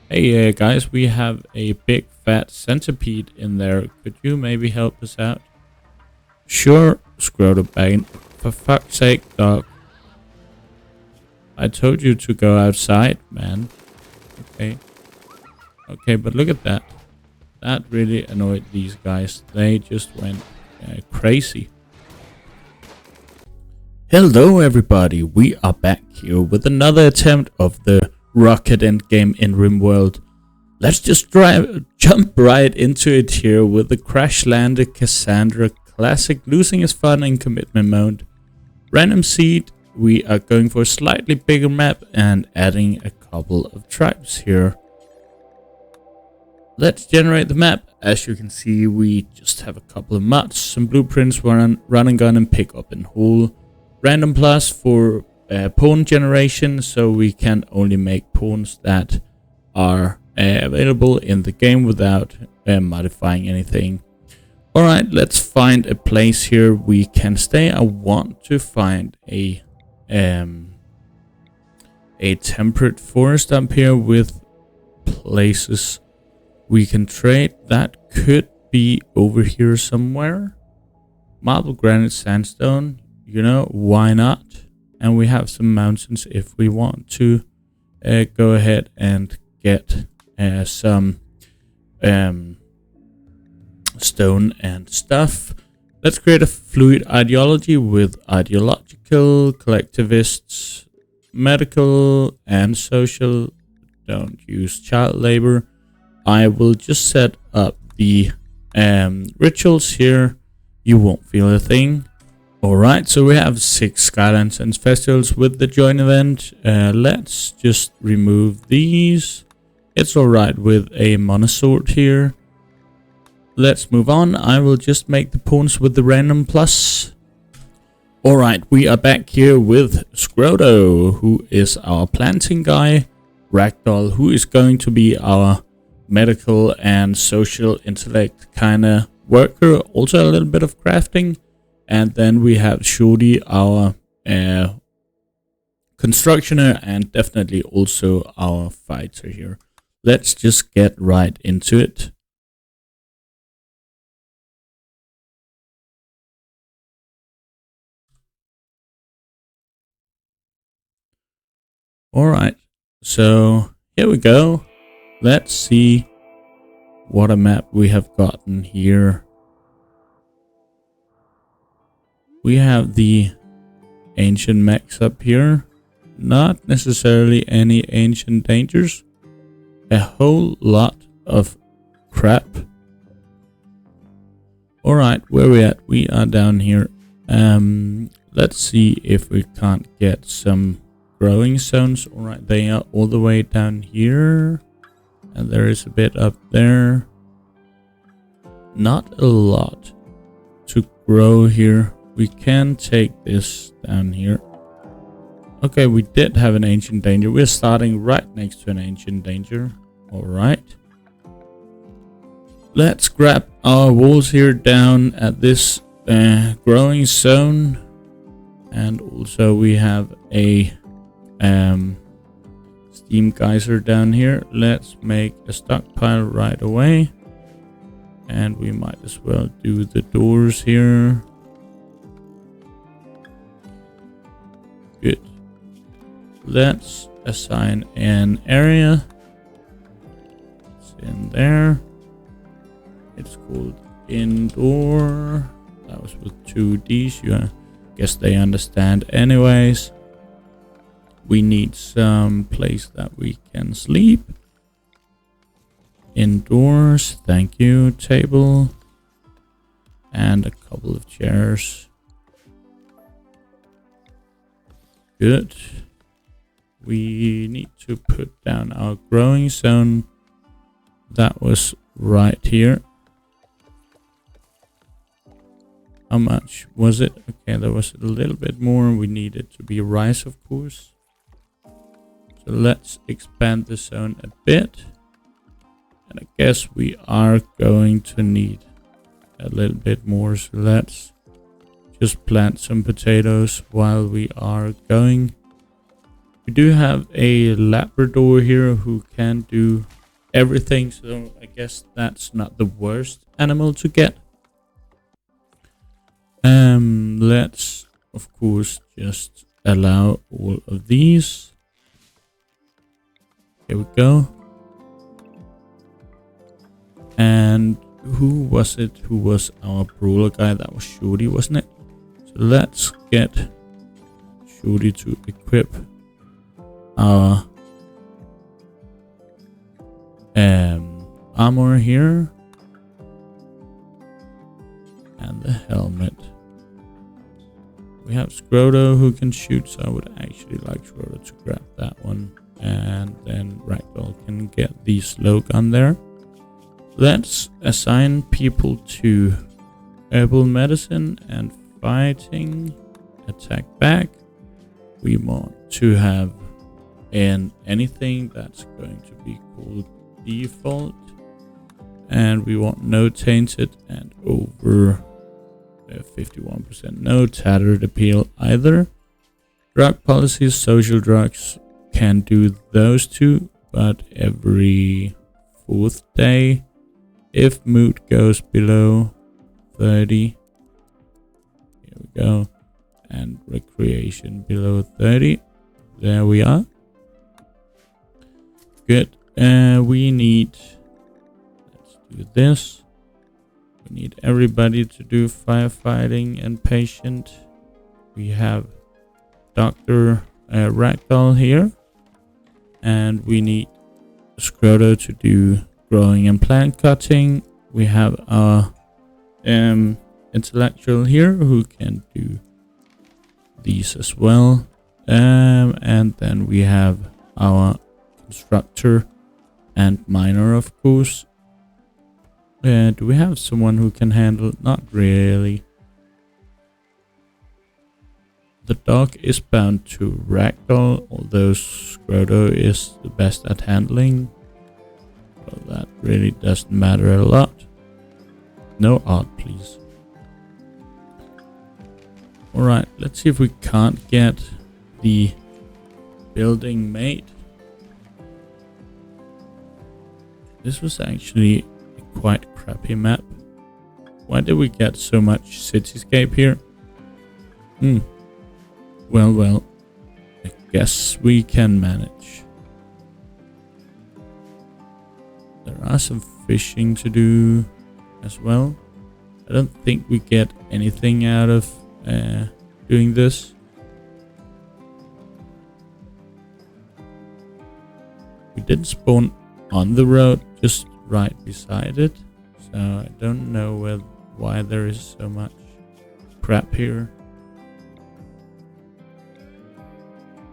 Hey guys, we have a big fat centipede in there. Could you maybe help us out? Sure, Scrotabane. For fuck's sake, dog. I told you to go outside, man. Okay. Okay, but look at that. That really annoyed these guys. They just went crazy. Hello everybody, we are back here with another attempt of the Rocket Endgame in RimWorld. Let's just jump right into it here with the Crashlanded Cassandra Classic, losing his fun in commitment mode. Random seed, we are going for a slightly bigger map and adding a couple of tribes here. Let's generate the map. As you can see, we just have a couple of mods, some blueprints, run and gun and pick up and haul. Random plus for pawn generation, so we can only make pawns that are available in the game without modifying anything. Alright, let's find a place here we can stay. I want to find a temperate forest up here with places we can trade. That could be over here somewhere. Marble, granite, sandstone. You know, why not? And we have some mountains if we want to go ahead and get some stone and stuff. Let's create a fluid ideology with ideological, collectivists, medical, and social. Don't use child labor. I will just set up the rituals here. You won't feel a thing. Alright, so we have 6 Skylands and festivals with the join event. Let's just remove these. It's alright with a monosword here. Let's move on. I will just make the pawns with the random plus. Alright, we are back here with Scroto, who is our planting guy. Ragdoll, who is going to be our medical and social intellect kind of worker. Also a little bit of crafting. And then we have Shodi, our constructioner, and definitely also our fighter here. Let's just get right into it. Alright, so here we go. Let's see what a map we have gotten here. We have the ancient mechs up here. Not necessarily any ancient dangers. A whole lot of crap. Alright, where we at? We are down here. Let's see if we can't get some growing zones. Alright, they are all the way down here. And there is a bit up there. Not a lot to grow here. We can take this down here. Okay, we did have an ancient danger. We're starting right next to an ancient danger. Alright. Let's grab our walls here down at this growing zone. And also we have a steam geyser down here. Let's make a stockpile right away. And we might as well do the doors here. Good. Let's assign an area. It's in there. It's called indoor. That was with 2 Ds. I guess they understand anyways. We need some place that we can sleep. Indoors. Thank you. Table. And a couple of chairs. Good. We need to put down our growing zone. That was right here. How much was it? Okay, there was a little bit more. We need it to be rice, of course. So let's expand the zone a bit. And I guess we are going to need a little bit more. So let's just plant some potatoes while we are going. We do have a Labrador here who can do everything, so I guess that's not the worst animal to get. Let's of course just allow all of these. Here we go. And who was it who was our brawler guy? That was Shorty, wasn't it? So let's get Shorty to equip our armor here. And the helmet. We have Scroto who can shoot, so I would actually like Scroto to grab that one. And then Ragdoll can get the slow gun there. Let's assign people to herbal medicine and fighting. Attack back. We want to have anything that's going to be called default. And we want no tainted and over 51%. No tattered appeal either. Drug policies, social drugs can do those two, but every 4th day. If mood goes below 30. Here we go. And recreation below 30. There we are. Good. We need, let's do this. We need everybody to do firefighting and patient. We have Dr. Ragdoll here. And we need Scroto to do growing and plant cutting. We have our intellectual here who can do these as well. And then we have our constructor and miner, of course. Do we have someone who can handle? Not really. The dog is bound to Ragdoll, although Scroto is the best at handling. Well, that really doesn't matter a lot. No art, please. Alright, let's see if we can't get the building made. This was actually a quite crappy map. Why did we get so much cityscape here? Well, I guess we can manage. There are some fishing to do as well. I don't think we get anything out of doing this. We did spawn on the road, just right beside it. So I don't know why there is so much crap here.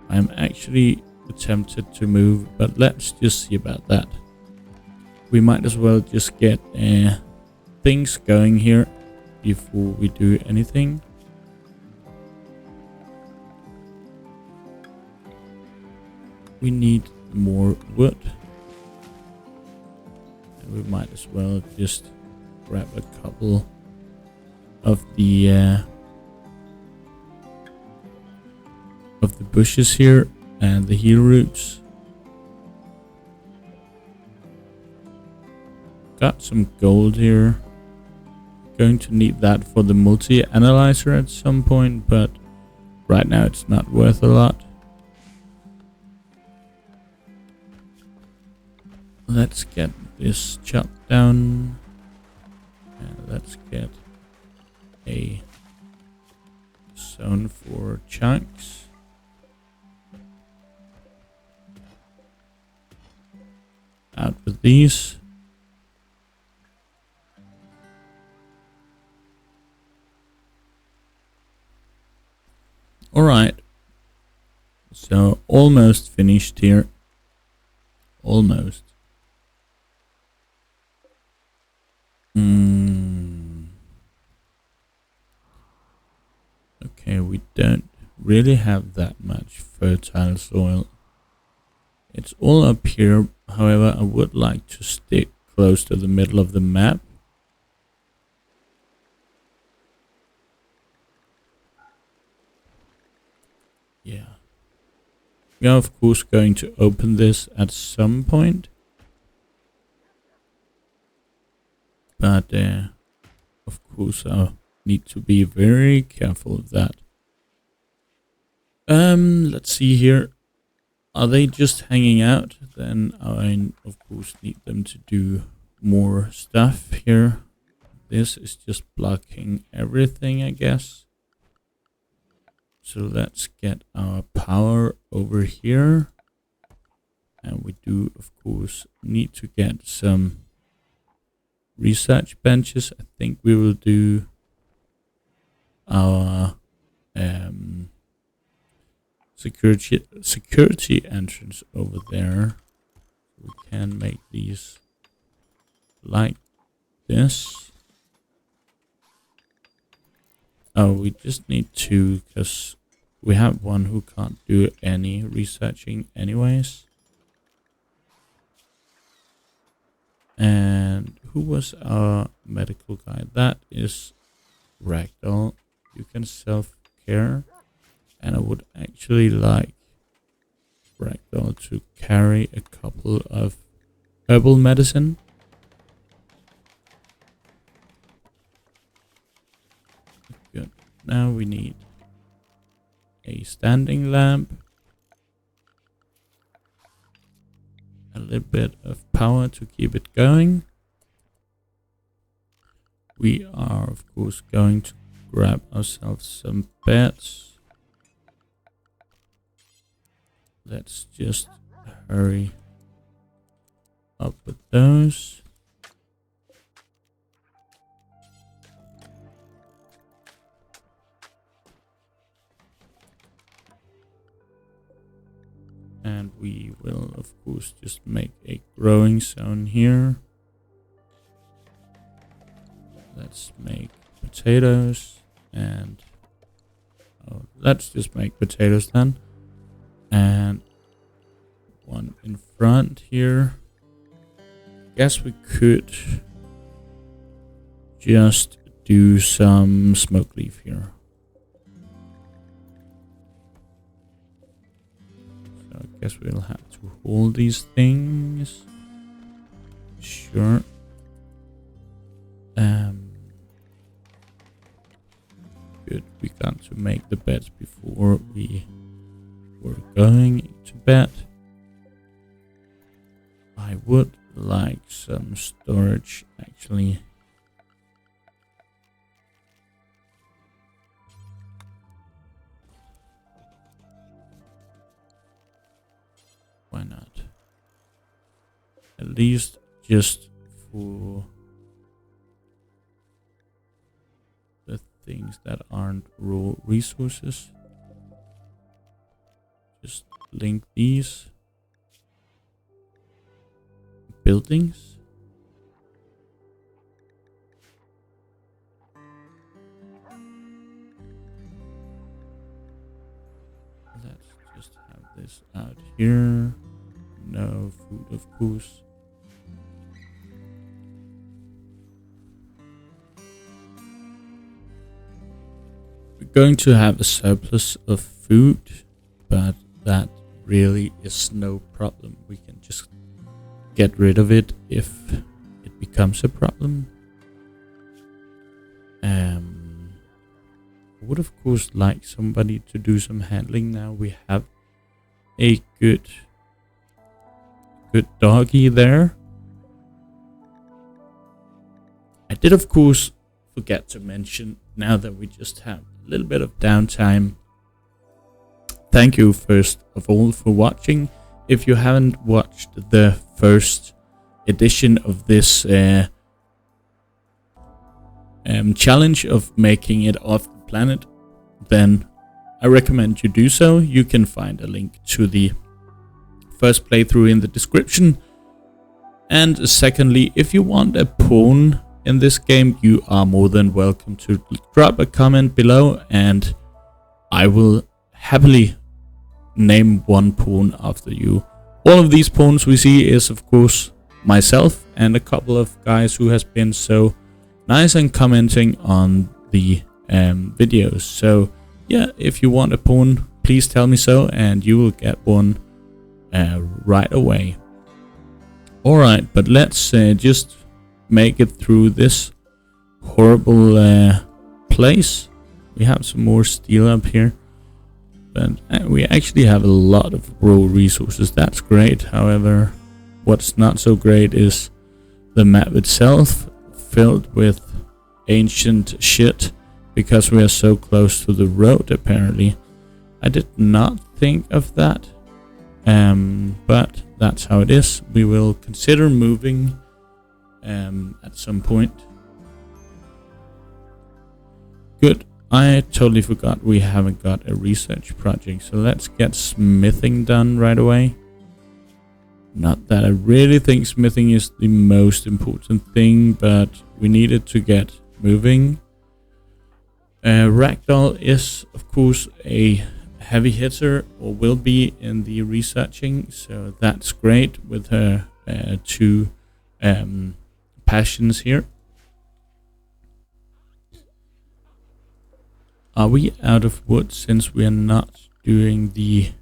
I'm actually tempted to move, but let's just see about that. We might as well just get things going here before we do anything. We need more wood. And we might as well just grab a couple of the bushes here and the heel roots. Got some gold here. Going to need that for the multi-analyzer at some point, but right now it's not worth a lot. Let's get this chopped down. And let's get a zone for chunks. Out with these. Alright. So almost finished here. Almost. Okay, we don't really have that much fertile soil. It's all up here. However, I would like to stick close to the middle of the map. Yeah. We are of course going to open this at some point, but of course I need to be very careful of that. Let's see here. Are they just hanging out? Then I of course need them to do more stuff here. This is just blocking everything, I guess. So let's get our power over here. And we do of course need to get some research benches. I think we will do our security entrance over there. We can make these like this. Oh, we just need two because we have one who can't do any researching anyways. And who was our medical guy? That is Ragdoll. You can self-care. And I would actually like Ragdoll to carry a couple of herbal medicine. Good. Now we need a standing lamp. A little bit of power to keep it going. We are of course going to grab ourselves some beds. Let's just hurry up with those. And we will of course just make a growing zone here. Let's make potatoes and let's just make potatoes then. And one in front here. Guess we could just do some smoke leaf here. So I guess we'll have to hold these things. Sure. Good. We got to make the beds before we were going to bed. I would like some storage actually. Why not? At least just for the things that aren't raw resources. Just link these buildings. Let's just have this out here. No food, of course. We're going to have a surplus of food, but that really is no problem. We can just get rid of it if it becomes a problem. I would of course like somebody to do some handling now. We have a good doggy there. I did of course forget to mention, now that we just have a little bit of downtime, thank you first of all for watching. If you haven't watched the first edition of this challenge of making it off the planet, then I recommend you do so. You can find a link to the first playthrough in the description. And secondly, if you want a pawn in this game, you are more than welcome to drop a comment below and I will happily name one pawn after you. All of these pawns we see is of course myself and a couple of guys who has been so nice and commenting on the videos. So yeah, if you want a pawn, please tell me so, and you will get one right away. Alright, but let's just make it through this horrible place. We have some more steel up here, but we actually have a lot of raw resources. That's great. However, what's not so great is the map itself, filled with ancient shit, because we are so close to the road. Apparently, I did not think of that, but that's how it is. We will consider moving at some point. Good. I totally forgot we haven't got a research project, so let's get smithing done right away. Not that I really think smithing is the most important thing, but we needed to get moving. Ragdoll is, of course, a heavy hitter, or will be in the researching, so that's great with her two passions here. Are we out of wood since we are not doing the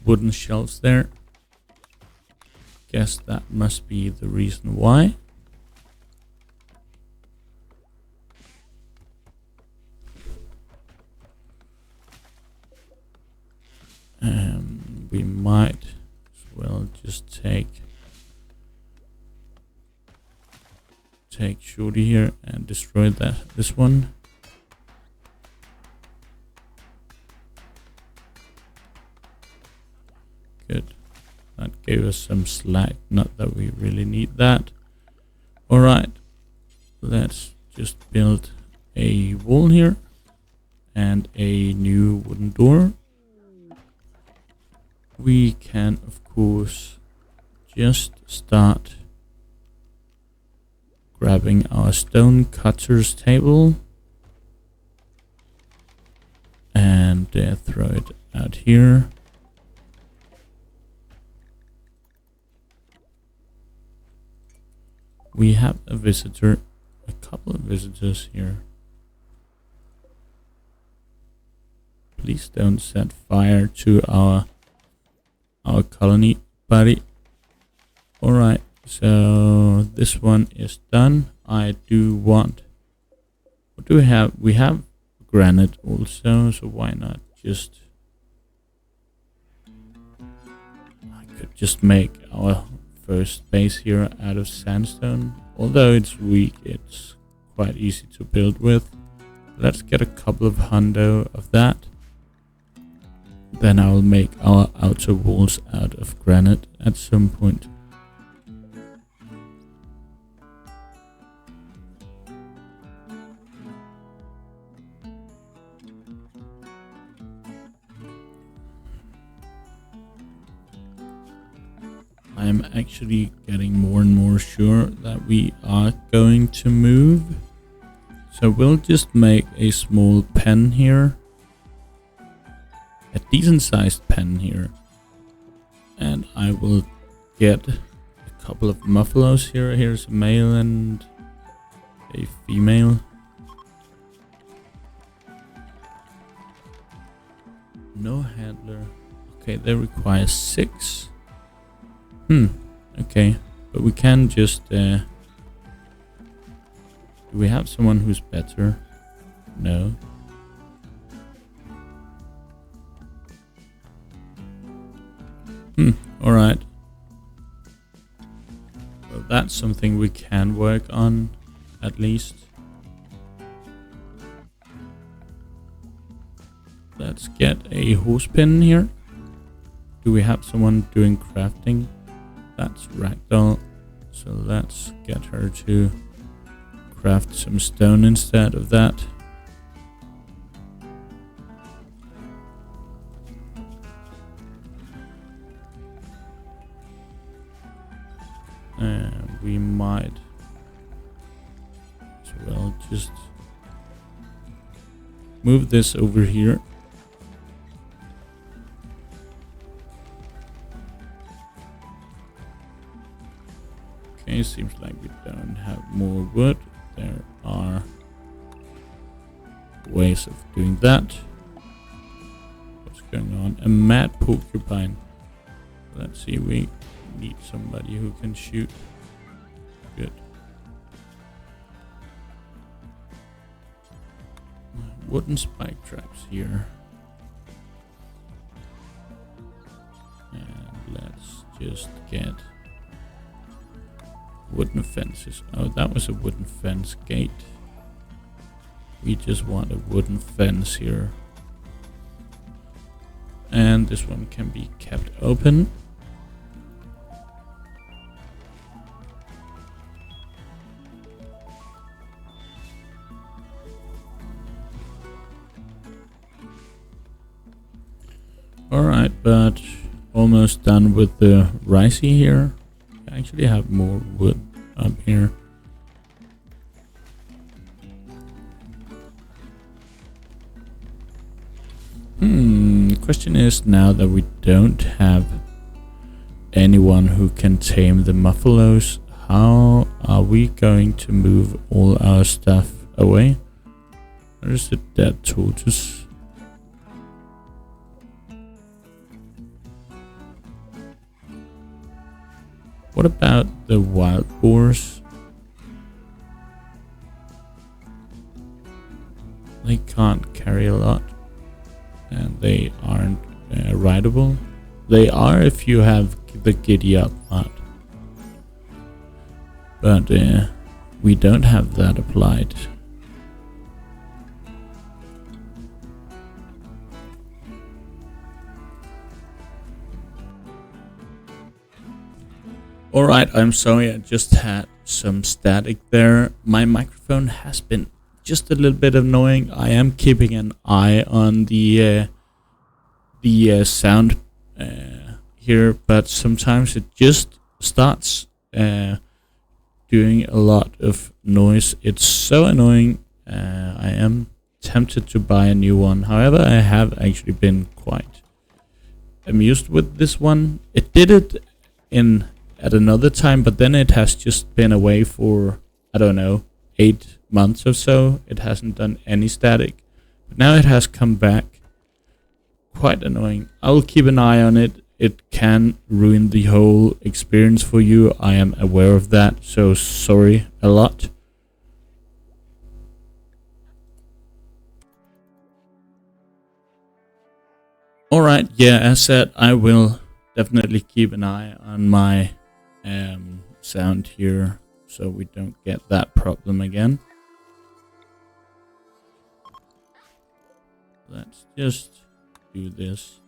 wooden shelves there? Guess that must be the reason why. We might as well just take Shorty here and destroy this one. Good. That gave us some slack, not that we really need that. Alright, let's just build a wall here and a new wooden door. We can, of course, just start grabbing our stone cutter's table and throw it out here. We have a visitor, a couple of visitors here. Please don't set fire to our colony, buddy. Alright, so this one is done. I do want... What do we have? We have granite also, so why not just... I could just make our first base here out of sandstone. Although it's weak, it's quite easy to build with. Let's get a couple of hundo of that. Then I will make our outer walls out of granite at some point. I am actually getting more and more sure that we are going to move. So we'll just make a small pen here. A decent sized pen here. And I will get a couple of muffalos here. Here's a male and a female. No handler. Okay, they require 6. Okay, but we can just do we have someone who's better? No. Alright. Well, that's something we can work on, at least. Let's get a horse pin here. Do we have someone doing crafting? That's Ragdoll. So let's get her to craft some stone instead of that. We might as well just move this over here. Okay, seems like we don't have more wood. There are ways of doing that. What's going on? A mad porcupine. Let's see, we need somebody who can shoot. Good. Wooden spike traps here. And let's just get wooden fences. Oh, that was a wooden fence gate. We just want a wooden fence here. And this one can be kept open. Alright, but almost done with the ricey here. I actually have more wood up here. Question is, now that we don't have anyone who can tame the muffalos, how are we going to move all our stuff away? Where is the dead tortoise? What about the wild boars? They can't carry a lot. And they aren't rideable. They are if you have the giddy up mod. But we don't have that applied. Alright, I'm sorry, I just had some static there. My microphone has been just a little bit annoying. I am keeping an eye on the sound here, but sometimes it just starts doing a lot of noise. It's so annoying. I am tempted to buy a new one. However, I have actually been quite amused with this one. It did it at another time, but then it has just been away for, I don't know, 8 months or so. It hasn't done any static, but now it has come back. Quite annoying. I will keep an eye on it. It can ruin the whole experience for you. I am aware of that, so sorry a lot. Alright, yeah, as said, I will definitely keep an eye on my sound here, so we don't get that problem again. Let's just do this.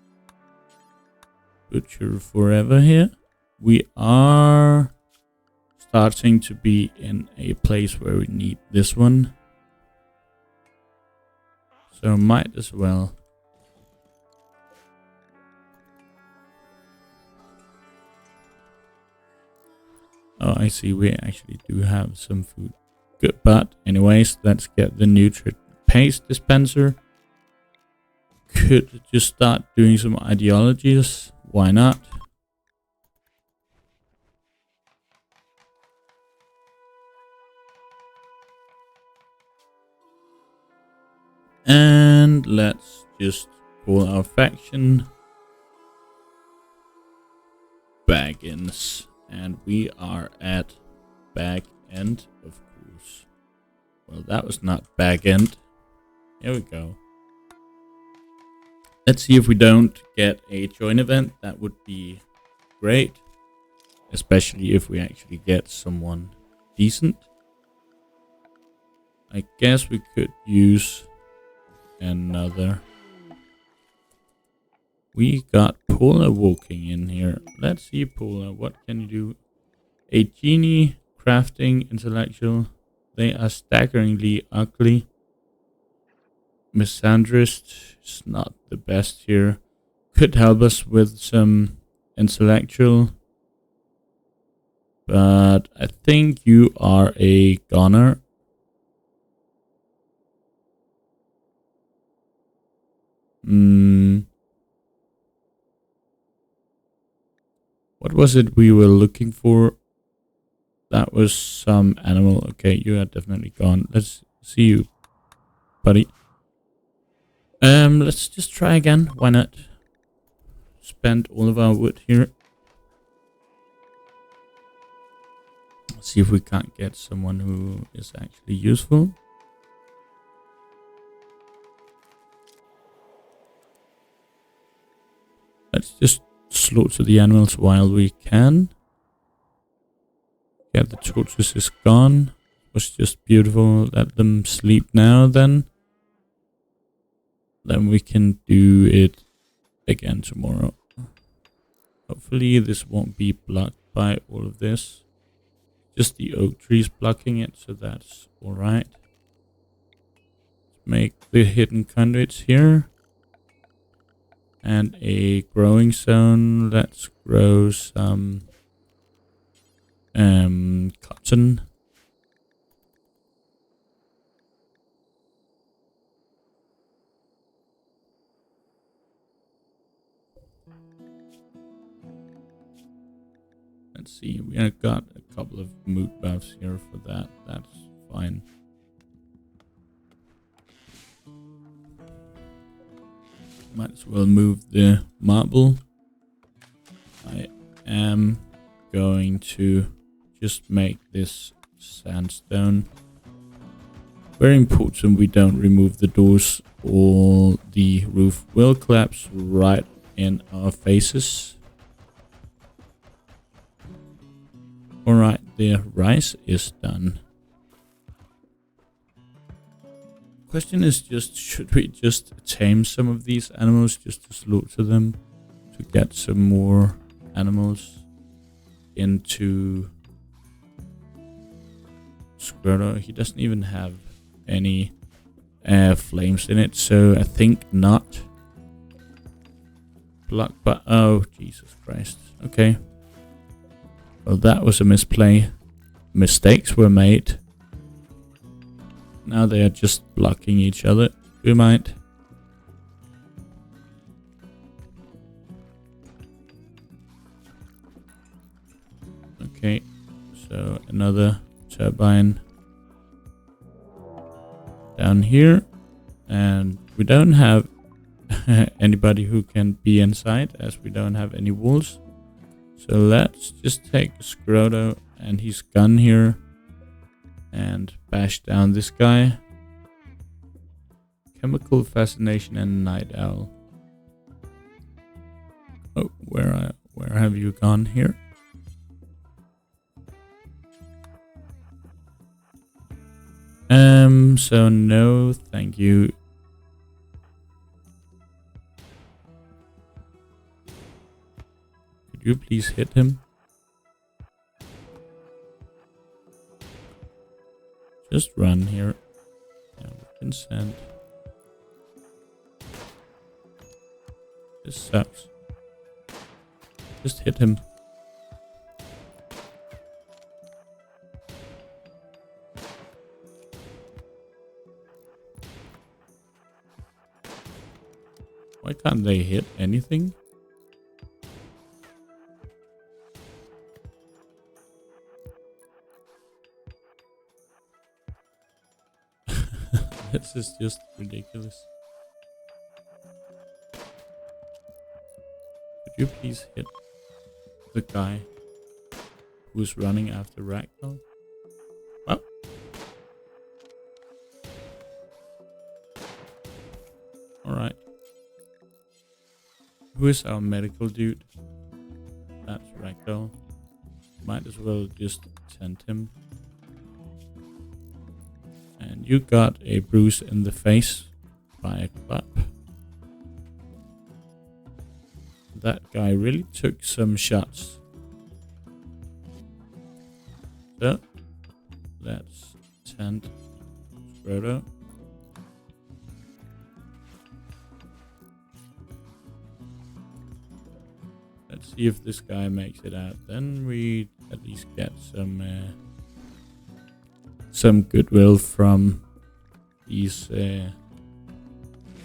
Butcher forever here. We are starting to be in a place where we need this one. So might as well. Oh, I see, we actually do have some food. Good, but anyways, let's get the nutrient paste dispenser. Could just start doing some ideologies. Why not? And let's just call our faction Baggins. And we are at back end, of course. Well, that was not back end. Here we go. Let's see if we don't get a join event. That would be great. Especially if we actually get someone decent. I guess we could use another. We got Paula walking in here. Let's see, Paula, what can you do? A genie, crafting, intellectual. They are staggeringly ugly. Misandrist is not the best here. Could help us with some intellectual. But I think you are a goner. What was it we were looking for? That was some animal. Okay, you are definitely gone. Let's see you, buddy. Let's just try again. Why not? Spend all of our wood here. See if we can't get someone who is actually useful. Let's just slaughter the animals while we can. Yeah, the tortoise is gone. It was just beautiful. Let them sleep now then. Then we can do it again tomorrow. Hopefully this won't be blocked by all of this. Just the oak trees blocking it, so that's alright. Make the hidden conduits here. And a growing zone. Let's grow some cotton. Let's see, we have got a couple of mood buffs here for that. That's fine. Might as well move the marble. I am going to just make this sandstone. Very important we don't remove the doors or the roof will collapse right in our faces. Alright, the rice is done. Question is just, should we just tame some of these animals just to slaughter them to get some more animals into Scroto? He doesn't even have any flames in it, so I think not. Block, but oh Jesus Christ. Okay. Well, that was a misplay. Mistakes were made. Now they are just blocking each other. We might. Okay, so another turbine down here. And we don't have anybody who can be inside, as we don't have any walls. So let's just take Scroto and his gun here and bash down this guy. Chemical fascination and night owl. Oh, where have you gone here? So no, thank you. Could you please hit him? Just run here. Yeah, we can send. This sucks. Just hit him. Why can't they hit anything? This is just ridiculous. Could you please hit the guy who's running after Ragdoll? Well. Alright. Who is our medical dude? That's Ragdoll. Might as well just send him. And you got a bruise in the face by a club. That guy really took some shots. So, let's send Scroto. Let's see if this guy makes it out. Then we at least get some goodwill from these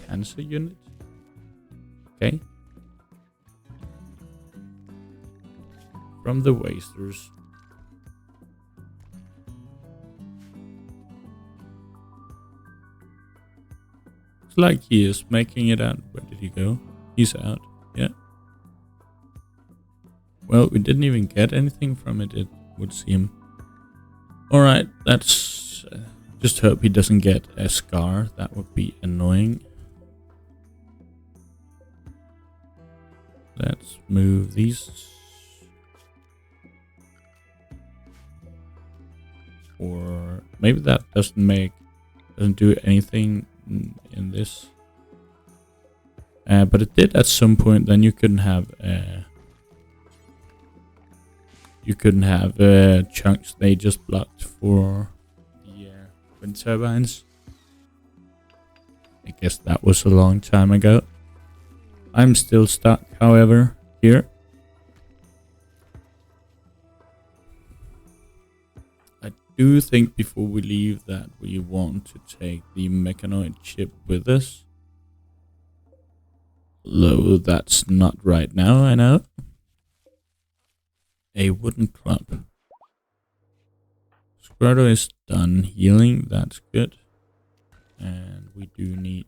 cancer units. Okay. From the wasters. So like he is making it out. Where did he go? He's out. Yeah. Well, we didn't even get anything from it, it would seem. Alright, let's just hope he doesn't get a scar. That would be annoying. Let's move these. Or maybe that doesn't do anything in this. But it did at some point. Then you couldn't have chunks. They just blocked for the wind turbines. I guess that was a long time ago. I'm still stuck, however, here. I do think before we leave that we want to take the mechanoid chip with us. Though that's not right now, I know. A wooden club. Squirtle is done healing, that's good. And we do need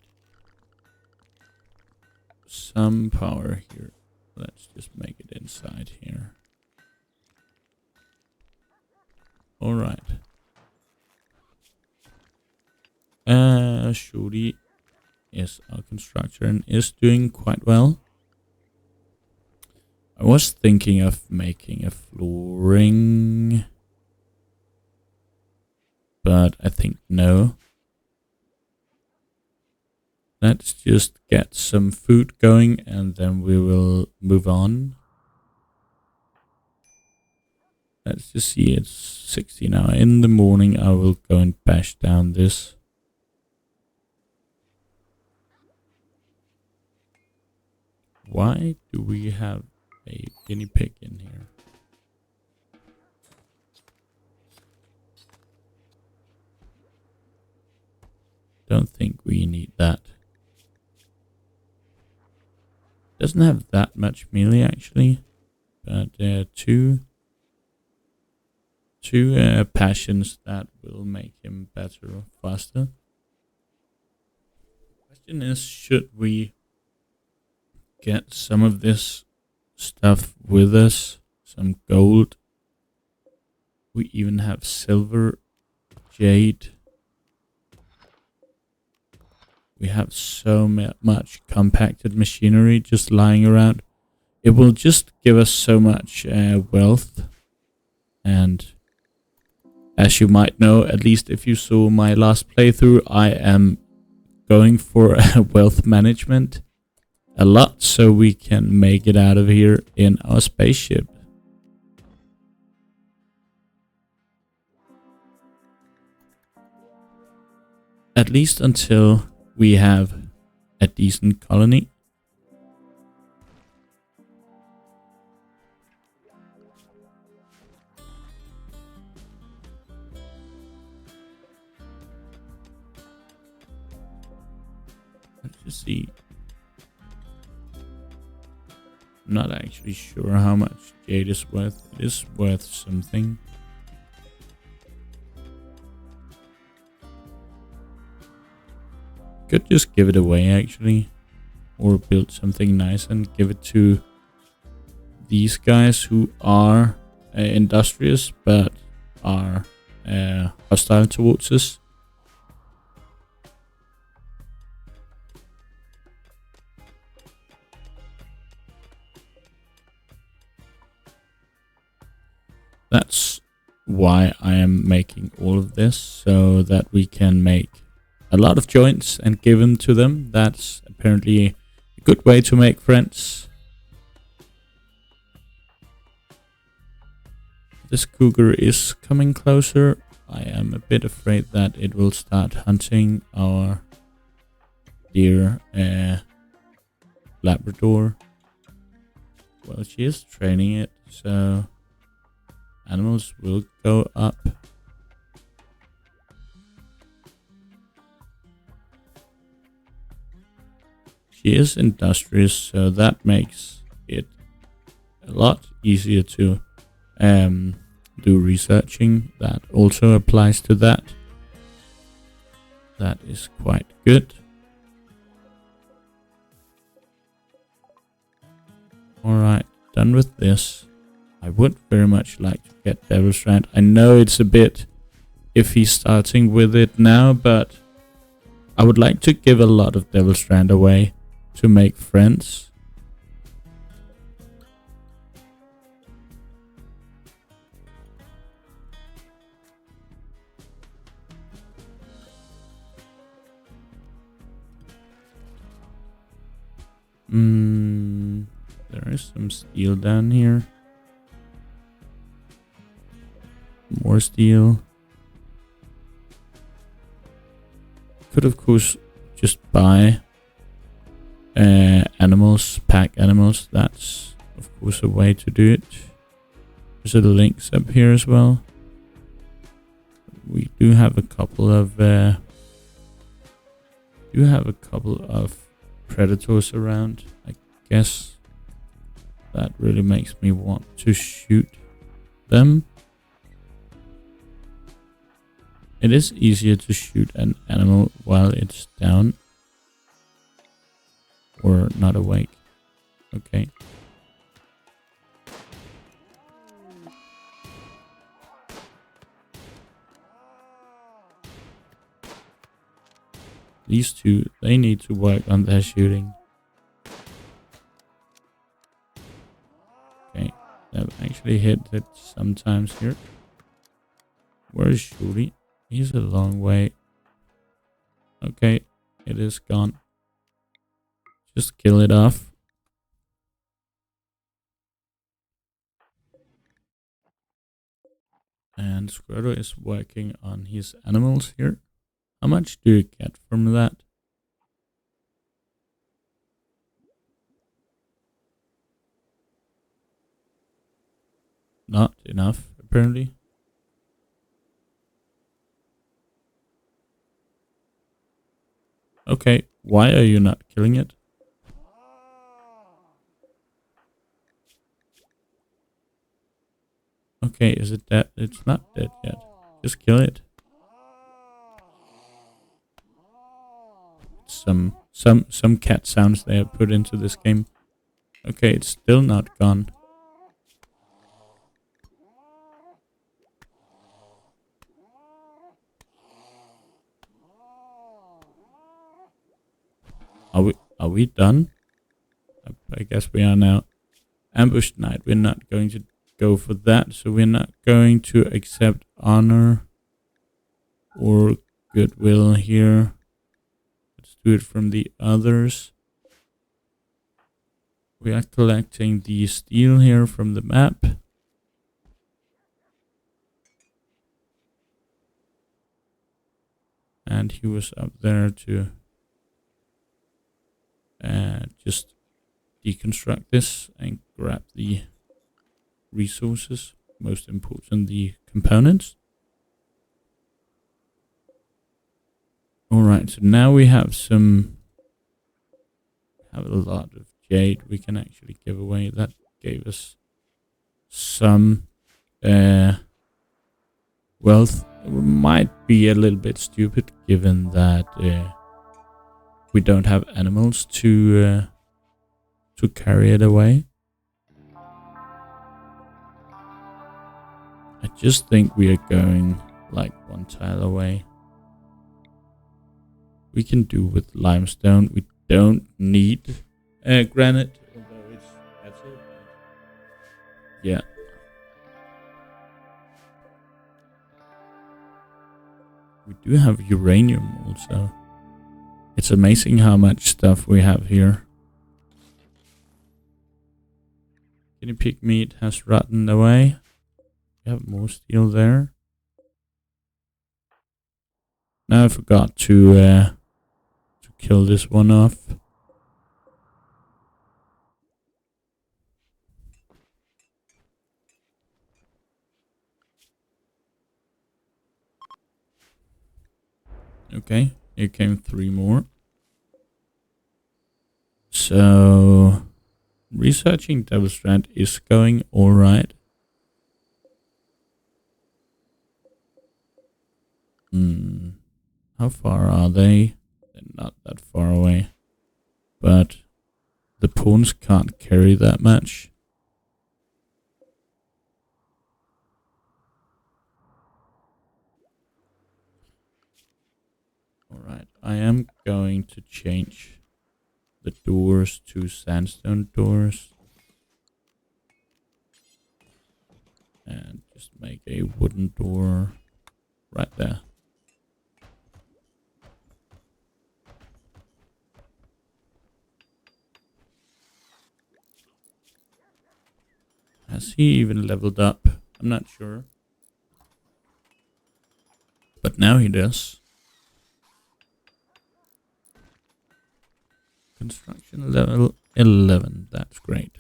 some power here. Let's just make it inside here. Alright. Shuri is our constructor and is doing quite well. I was thinking of making a flooring, but I think no. Let's just get some food going and then we will move on. Let's just see, it's 60 now. In the morning I will go and bash down this. Why do we have a guinea pig in here? Don't think we need that. Doesn't have that much melee actually, but two passions that will make him better or faster. Question is, should we get some of this stuff with us? Some gold. We even have silver, jade. We have so much compacted machinery just lying around. It will just give us so much wealth. And as you might know, at least if you saw my last playthrough, I am going for wealth management a lot so we can make it out of here in our spaceship. At least until we have a decent colony. Let's just see. I'm not actually sure how much jade is worth. It is worth something. Could just give it away actually, or build something nice and give it to these guys who are industrious but are hostile towards us. That's why I am making all of this, so that we can make a lot of joints and give them to them. That's apparently a good way to make friends. This cougar is coming closer. I am a bit afraid that it will start hunting our dear Labrador. Well, she is training it, so animals will go up. She is industrious, so that makes it a lot easier to do researching. That also applies to that. That is quite good. Alright, done with this. I would very much like to get Devil's Strand. I know it's a bit iffy starting with it now, but I would like to give a lot of Devil's Strand away to make friends. There is some steel down here. More steel. Could of course just buy animals, pack animals. That's of course a way to do it. There's a links up here as well. We do have a couple of predators around. I guess that really makes me want to shoot them. It is easier to shoot an animal while it's down or not awake. Okay. These two, they need to work on their shooting. Okay, they've actually hit it sometimes here. Where is Shuri? He's a long way. Okay, it is gone. Just kill it off. And Squirtle is working on his animals here. How much do you get from that? Not enough, apparently. Okay, why are you not killing it? Okay, is it dead? It's not dead yet. Just kill it. Some cat sounds they have put into this game. Okay, it's still not gone. Are we done? I guess we are now. Ambush Knight. We're not going to go for that, so we're not going to accept honor or goodwill here. Let's do it from the others. We are collecting the steel here from the map. And he was up there to just deconstruct this and grab the resources. Most important, the components. Alright, so now we have a lot of jade we can actually give away. That gave us some wealth. It might be a little bit stupid given that we don't have animals to carry it away. I just think we are going like one tile away. We can do with limestone. We don't need granite, although it's better. Yeah. We do have uranium also. It's amazing how much stuff we have here. Guinea pig meat has rotten away. We have more steel there. Now I forgot to kill this one off. Okay, here came 3 more. So researching Devil's Strand is going alright. How far are they? They're not that far away. But the pawns can't carry that much. Alright, I am going to change the doors to sandstone doors. And just make a wooden door right there. Has he even leveled up? I'm not sure. But now he does. Construction level 11. That's great.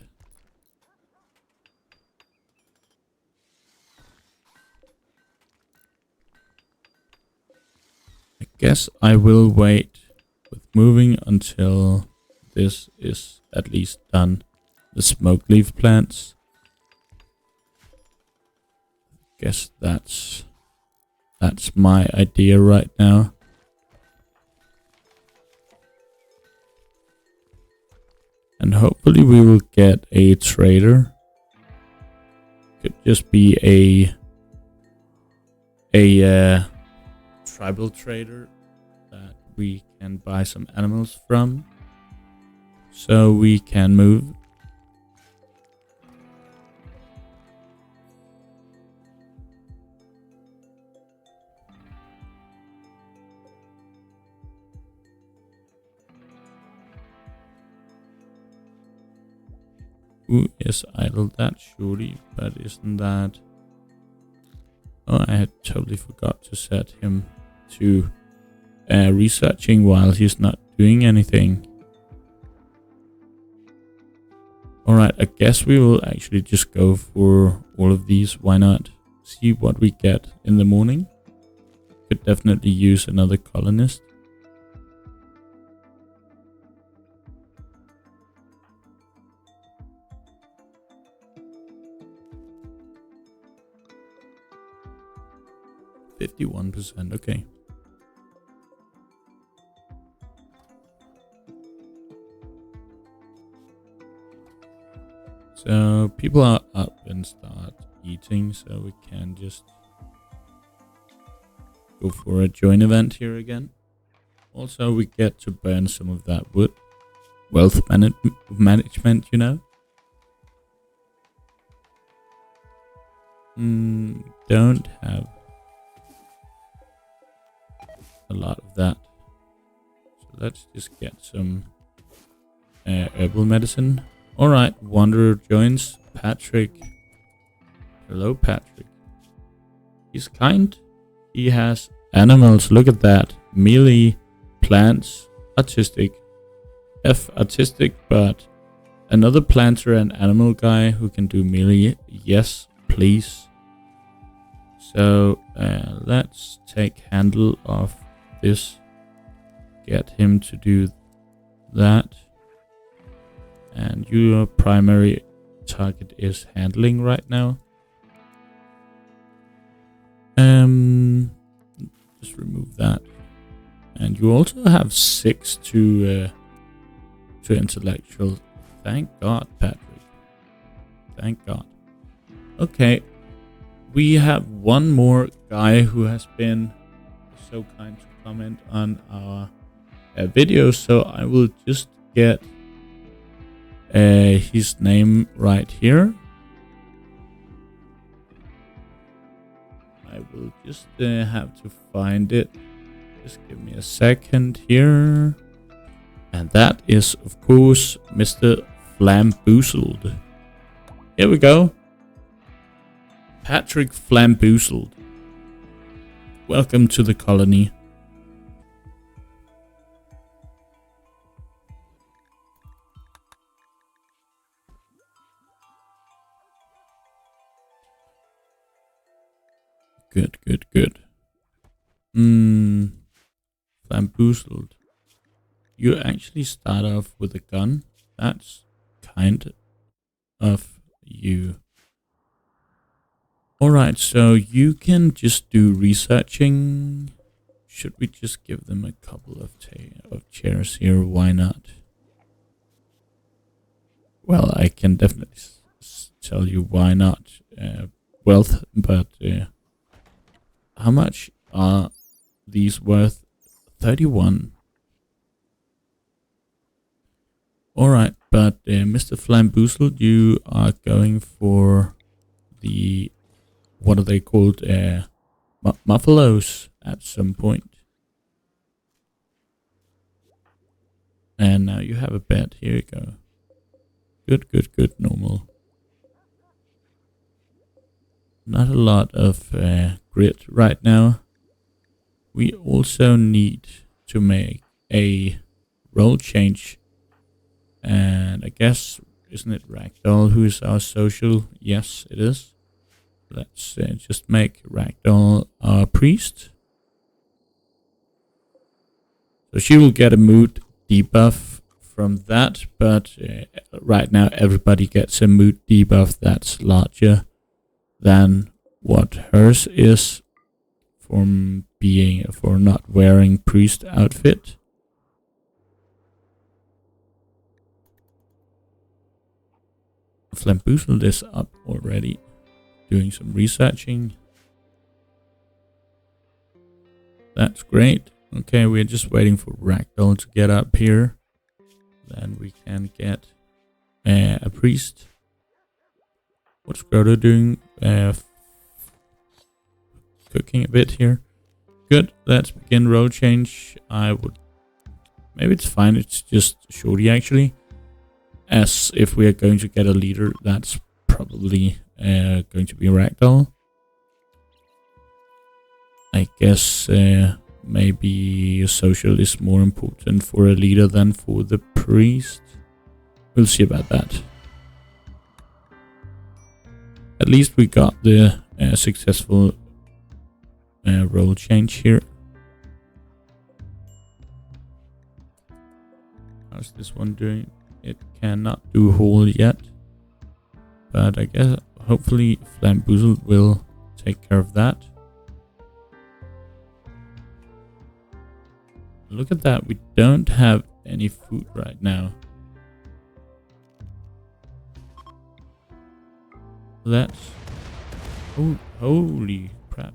I guess I will wait with moving until this is at least done. The smoke leaf plants. Guess that's my idea right now. And hopefully we will get a trader. Could just be a tribal trader that we can buy some animals from, so we can move. Who is idle? That surely, but isn't that... Oh, I had totally forgot to set him to researching while he's not doing anything. Alright, I guess we will actually just go for all of these. Why not? See what we get in the morning. Could definitely use another colonist. %, okay. So people are up and start eating, so we can just go for a join event here again. Also, we get to burn some of that wood. Wealth management, you know. Don't have a lot of that. So let's just get some herbal medicine. Alright, Wanderer joins. Patrick. Hello, Patrick. He's kind. He has animals. Look at that. Melee, plants, artistic. F artistic, but another planter and animal guy who can do melee. Yes, please. So let's take handle of this. Get him to do that. And your primary target is handling right now. Just remove that. And you also have 6 to intellectual. Thank God, Patrick. Thank God. Okay. We have one more guy who has been so kind to comment on our video. So I will just get his name right here. I will just have to find it. Just give me a second here. And that is, of course, Mr. Flamboozled. Here we go. Patrick Flamboozled. Welcome to the colony. Good, good, good. Flamboozled. You actually start off with a gun. That's kind of you. Alright, so you can just do researching. Should we just give them a couple of chairs here? Why not? Well, I can definitely tell you why not wealth, but how much are these worth? 31. Alright, but Mr. Flamboozled, you are going for the, what are they called? Muffalos at some point. And now you have a bet. Here you go. Good, normal. Not a lot of grit right now. We also need to make a role change. And I guess, isn't it Ragdoll who is our social? Yes, it is. Let's just make Ragdoll our priest. So she will get a mood debuff from that, but right now everybody gets a mood debuff that's larger than what hers is for not wearing priest outfit. Flamboozled is up already, doing some researching. That's great. Okay, we're just waiting for Ragdoll to get up here. Then we can get a priest. What's Groto doing? Cooking a bit here. Good, let's begin role change. Maybe it's fine, it's just Shorty actually. As if we are going to get a leader, that's probably going to be Ragdoll. I guess maybe social is more important for a leader than for the priest. We'll see about that. At least we got the successful role change here. How's this one doing? It cannot do whole yet, but I guess hopefully Flamboozled will take care of that. Look at that, we don't have any food right now. That's... oh, holy crap.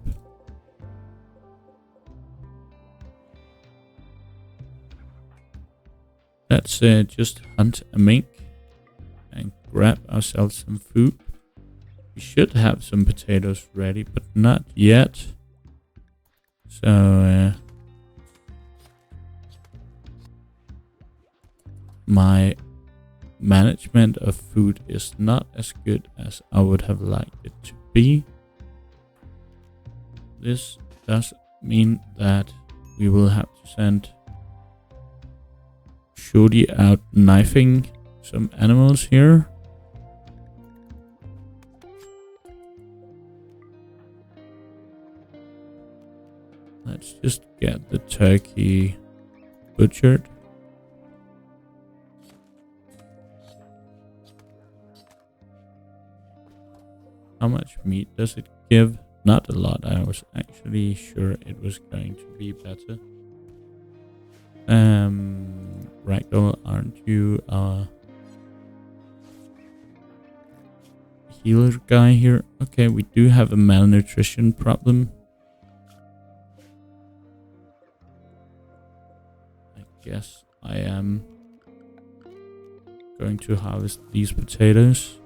Let's just hunt a mink and grab ourselves some food. We should have some potatoes ready, but not yet. So my management of food is not as good as I would have liked it to be. This does mean that we will have to send Shorty out knifing some animals here. Let's just get the turkey butchered. How much meat does it give? Not a lot. I was actually sure it was going to be better. Ragdoll, aren't you a healer guy here? Okay, we do have a malnutrition problem. I guess I am going to harvest these potatoes.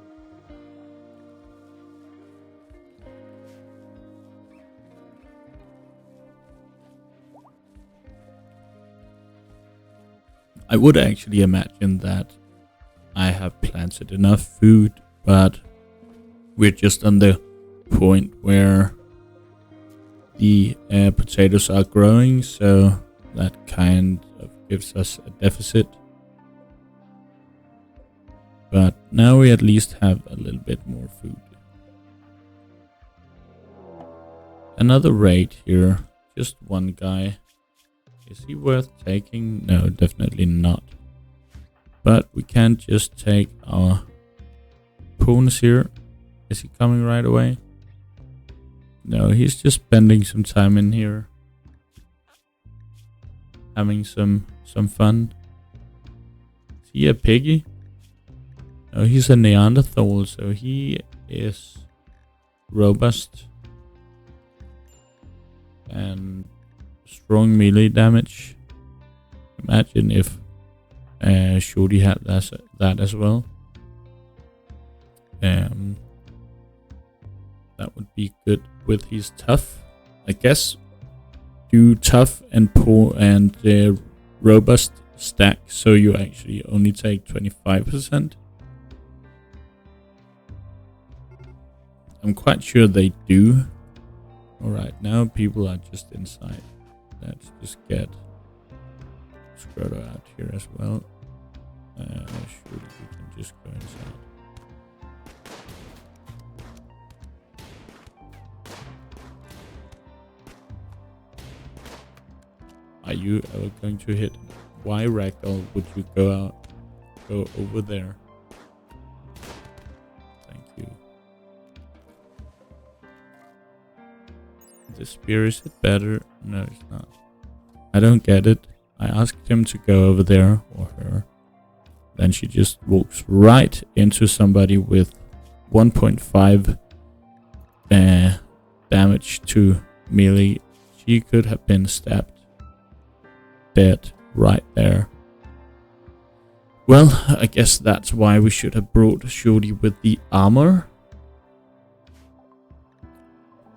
I would actually imagine that I have planted enough food, but we're just on the point where the potatoes are growing, so that kind of gives us a deficit. But now we at least have a little bit more food. Another raid here, just one guy. Is he worth taking? No, definitely not. But we can't just take our pawns here. Is he coming right away? No, he's just spending some time in here. Having some fun. Is he a piggy? Oh, he's a Neanderthal, so he is robust and strong melee damage. Imagine if Shorty had that as well. That would be good with his tough. I guess do tough and poor and robust stack, so you actually only take 25%. I'm quite sure they do. Alright, now people are just inside. Let's just get Scroto out here as well. Sure, you can just go inside. Are you ever going to hit? Why, Ragdoll, would you go over there? Thank you. The spear, is it better? No, it's not. I don't get it. I asked him to go over there, or her. Then she just walks right into somebody with 1.5 damage to melee. She could have been stabbed dead right there. Well, I guess that's why we should have brought Shorty with the armor.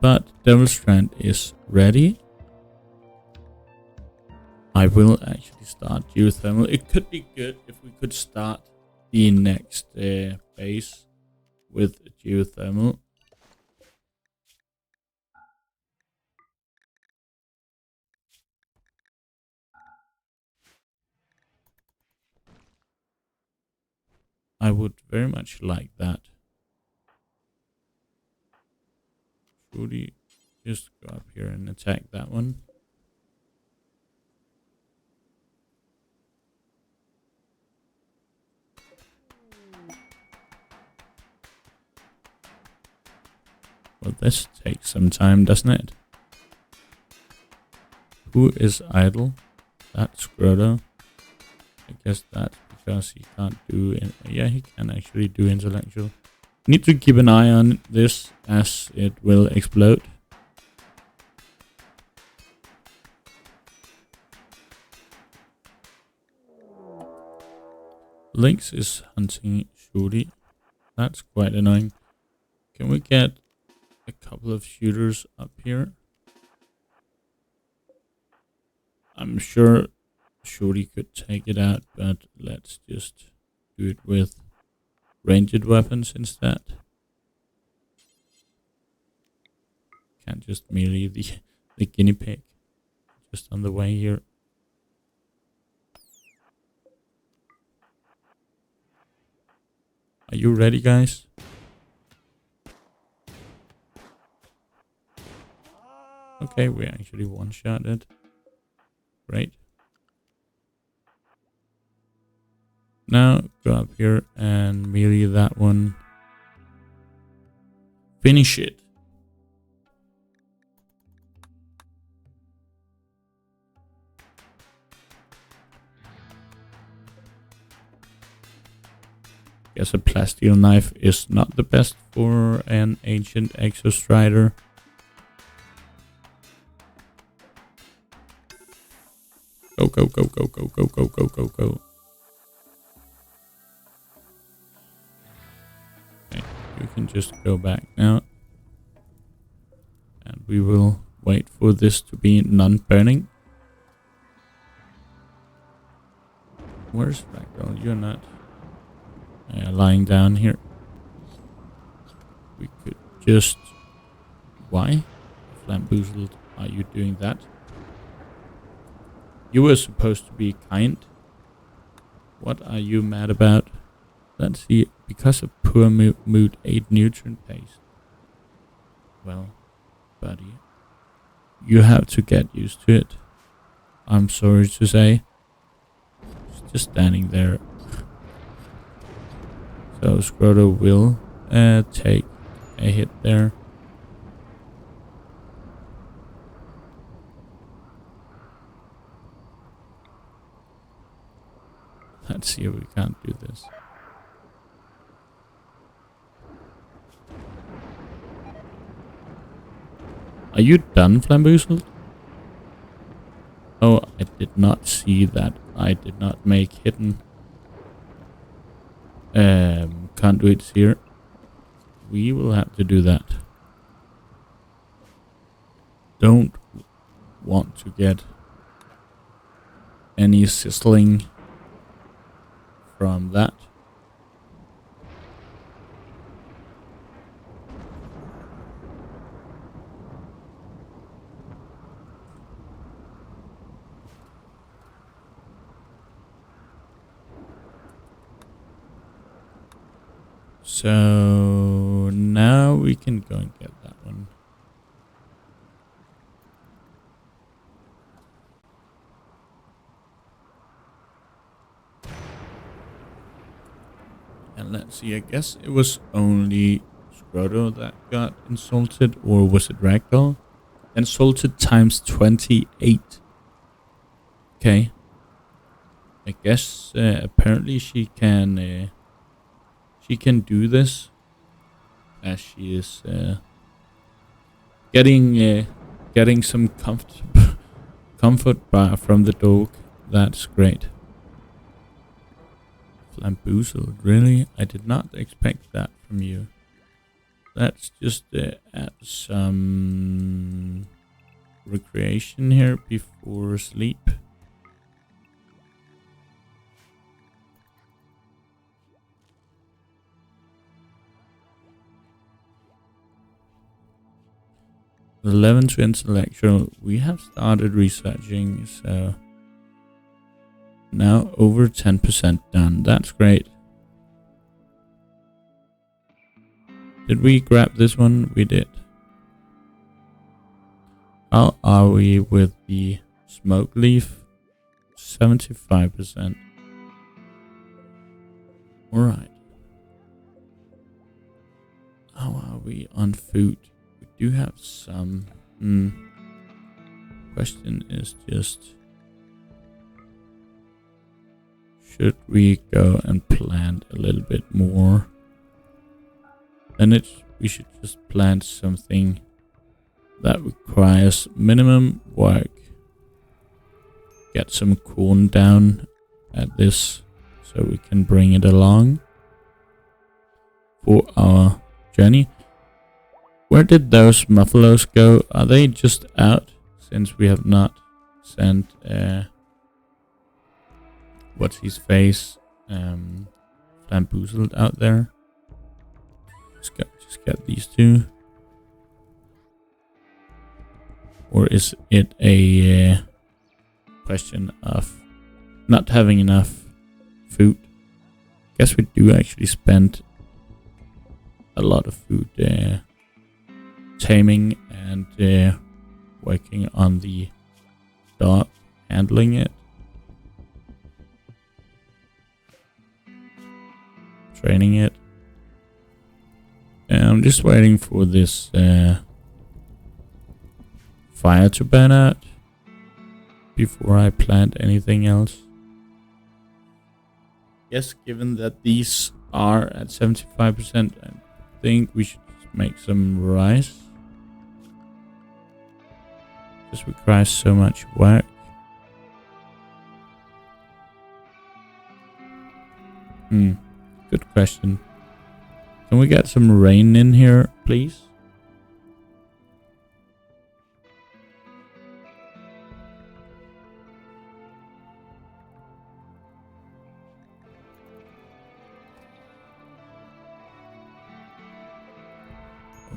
But Devil Strand is ready. I will actually start geothermal. It could be good if we could start the next base with geothermal. I would very much like that. Should we just go up here and attack that one? Well, this takes some time, doesn't it? Who is idle? That's Scroto. I guess that's because he can't do... Yeah, he can actually do intellectual. Need to keep an eye on this as it will explode. Lynx is hunting Shorty. That's quite annoying. Can we get a couple of shooters up here? I'm sure Shorty could take it out, but let's just do it with ranged weapons instead. Can't just melee the guinea pig. Just on the way here. Are you ready, guys? Okay, we actually one-shotted. Great. Now go up here and melee that one. Finish it. Guess a plasteel knife is not the best for an ancient exostrider. Go, go, go, go, go, go, go, go, go, go. Okay, you can just go back now. And we will wait for this to be non-burning. Where's Ragdoll? You're not lying down here. We could just... Why? Flamboozled, are you doing that? You were supposed to be kind. What are you mad about? Let's see. Because of poor mood, 8 nutrient paste. Well, buddy, you have to get used to it. I'm sorry to say. It's just standing there. So Scroto will take a hit there. Let's see if we can't do this. Are you done, Flamboozled? Oh, I did not see that. I did not make hidden conduits here. We will have to do that. Don't want to get any sizzling from that. So now we can go and get that one. And let's see, I guess it was only Scroto that got insulted, or was it Ragdoll? Insulted times 28. Okay. I guess apparently she can do this, as she is getting some comfort from the dog. That's great. Flamboozled, really? I did not expect that from you. Let's just add some recreation here before sleep. The 11 to intellectual. We have started researching, so now over 10% done. That's great. Did we grab this one? We did. How are we with the smoke leaf? 75%. Alright. How are we on food? We do have some. Question is just, should we go and plant a little bit more? And we should just plant something that requires minimum work. Get some corn down at this so we can bring it along for our journey. Where did those muffalos go? Are they just out, since we have not sent what's his face Flamboozled out there? Just get these two. Or is it a question of not having enough food? Guess we do actually spend a lot of food taming and working on the dog, handling it, training it. And I'm just waiting for this fire to burn out before I plant anything else. Yes, given that these are at 75%, I think we should just make some rice. This requires so much work. Good question. Can we get some rain in here, please?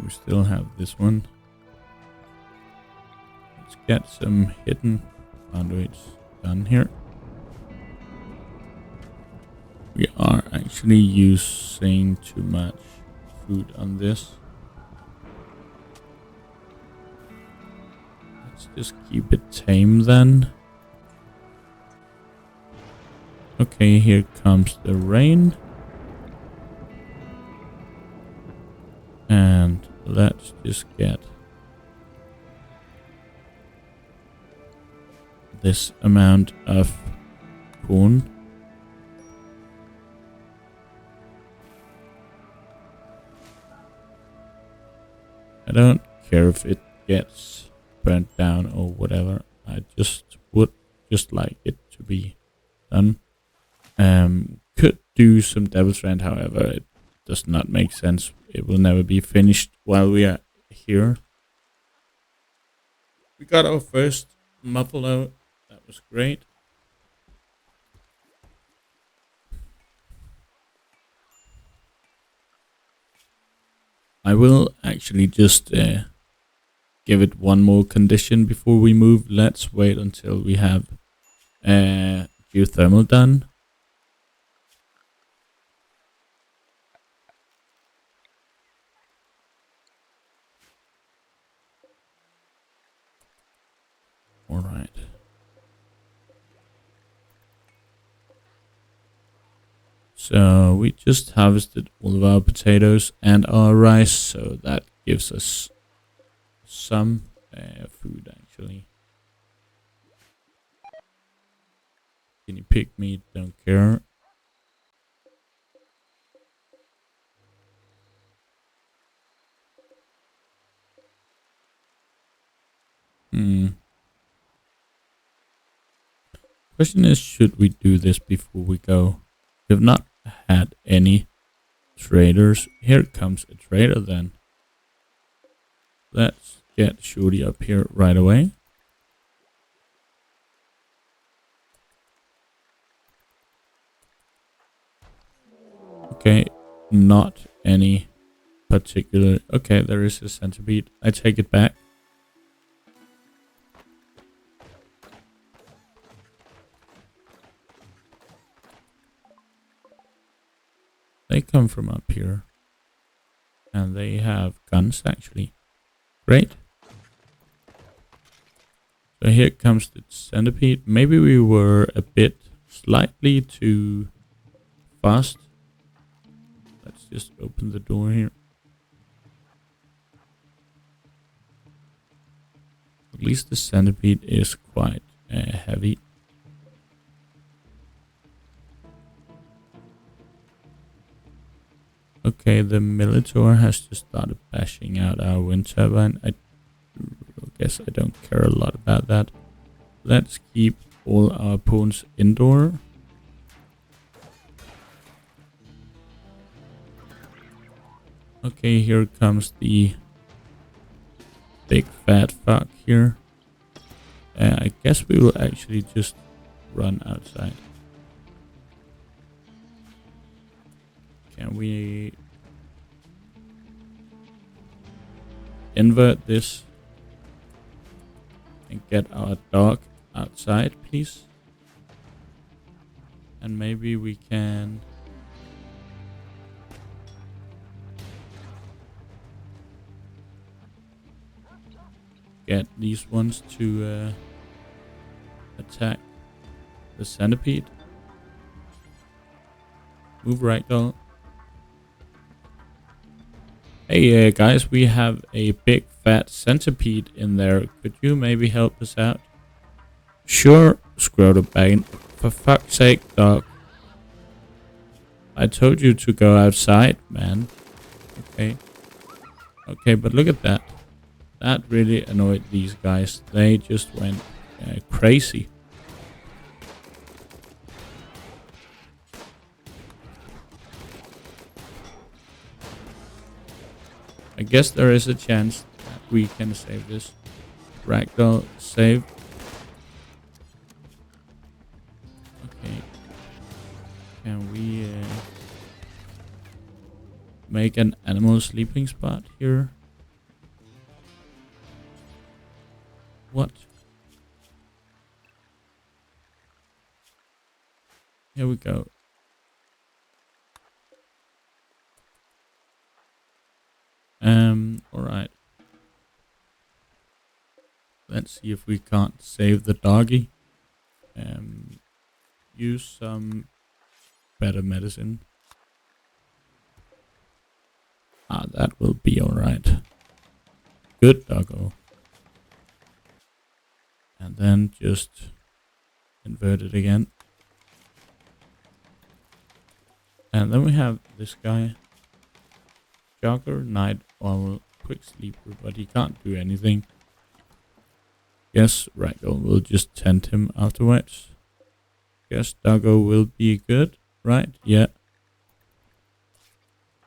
We still have this one. Let's get some hidden conduits done here. We are actually using too much food on this. Let's just keep it tame then. Okay, here comes the rain. And let's just get this amount of corn. I don't care if it gets burnt down or whatever. I would just like it to be done. Could do some Devil's Rand, however, it does not make sense. It will never be finished while we are here. We got our first muffalo. That was great. I will actually just give it one more condition before we move. Let's wait until we have geothermal done. All right. So we just harvested all of our potatoes and our rice, so that gives us some food actually. Guinea pig meat, don't care. Question is, should we do this before we go? We have not had any traders. Here comes a trader then. Let's get Shorty up here right away. Okay, not any particular. Okay, there is a centipede. I take it back. They come from up here. And they have guns actually. Great. So here comes the centipede. Maybe we were a bit slightly too fast. Let's just open the door here. At least the centipede is quite heavy. Okay, the Militor has just started bashing out our wind turbine. I guess I don't care a lot about that. Let's keep all our pawns indoor. Okay, here comes the big fat fuck here. I guess we will actually just run outside. Can we invert this and get our dog outside, please? And maybe we can get these ones to attack the centipede. Move right, doll. Hey guys, we have a big fat centipede in there. Could you maybe help us out? Sure, Scrotabane. For fuck's sake, dog. I told you to go outside, man. Okay. Okay, but look at that. That really annoyed these guys. They just went crazy. I guess there is a chance that we can save this. Ragdoll save. Okay. Can we make an animal sleeping spot here? What? Here we go. Alright. Let's see if we can't save the doggy. Use some better medicine. Ah, that will be alright. Good doggo. And then just invert it again. And then we have this guy. Jogger, night owl, quick sleeper, but he can't do anything. Guess Ragdoll will just tend him afterwards. Guess Doggo will be good, right? Yeah.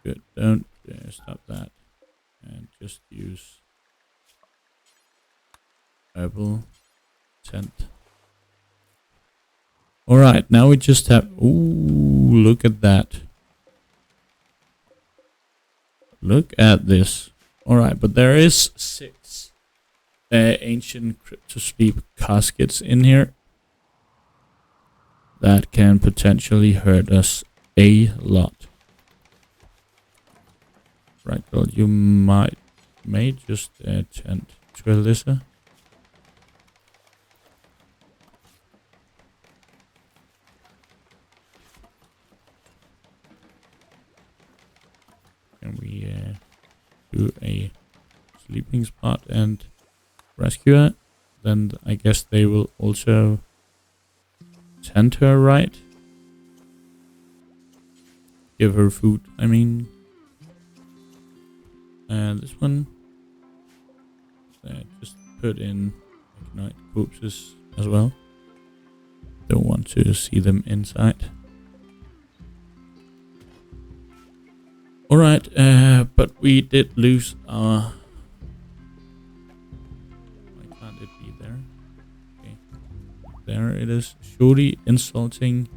Good. Don't stop that. And just use herbal tent. Alright, now we just have... Ooh, look at that. Look at this. Alright, but there is 6 ancient cryptosleep caskets in here. That can potentially hurt us a lot. Right, well, you may just tend to Alyssa. Can we do a sleeping spot and rescue her? Then I guess they will also tend her, right? Give her food, I mean. And this one, just put in mechanoid corpses as well. Don't want to see them inside. Alright, but we did lose our... Why can't it be there? Okay. There it is. Surely insulting.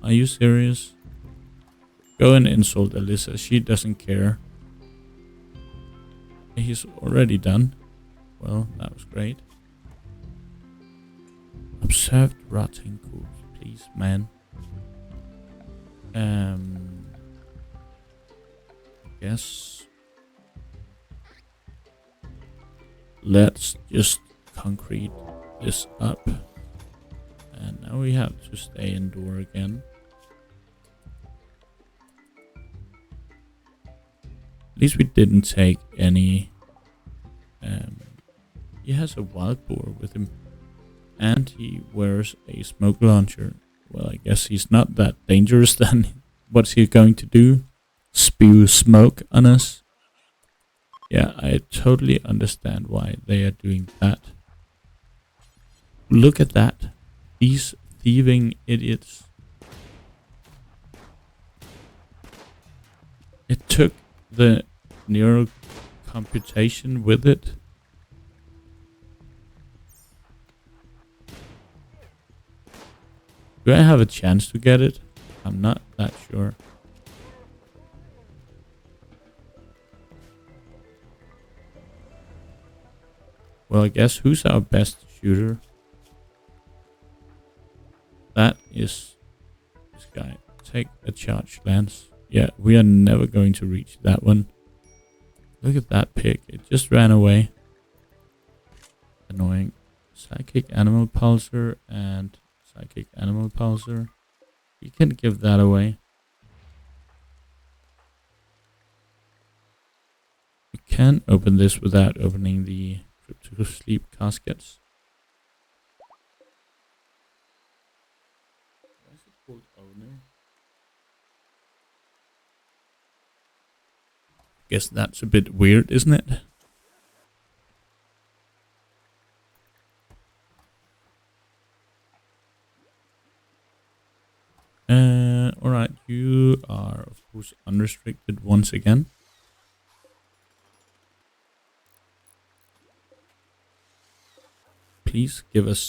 Are you serious? Go and insult Alyssa. She doesn't care. He's already done. Well, that was great. Observed rotting corpse, please, man. I guess let's just concrete this up. And now we have to stay indoor again. At least we didn't take any. He has a wild boar with him, and he wears a smoke launcher. Well, I guess he's not that dangerous then. What's he going to do? Spew smoke on us? Yeah, I totally understand why they are doing that. Look at that. These thieving idiots. It took the neural computation with it. Do I have a chance to get it? I'm not that sure. Well, I guess who's our best shooter? That is this guy. Take a charge lance. Yeah, we are never going to reach that one. Look at that pig. It just ran away. Annoying. Psychic animal pulsar and psychic animal pulsar. You can give that away. You can open this without opening the crypto sleep caskets. Why is it called owner? Guess that's a bit weird, isn't it? Alright, you are of course unrestricted once again. Please give us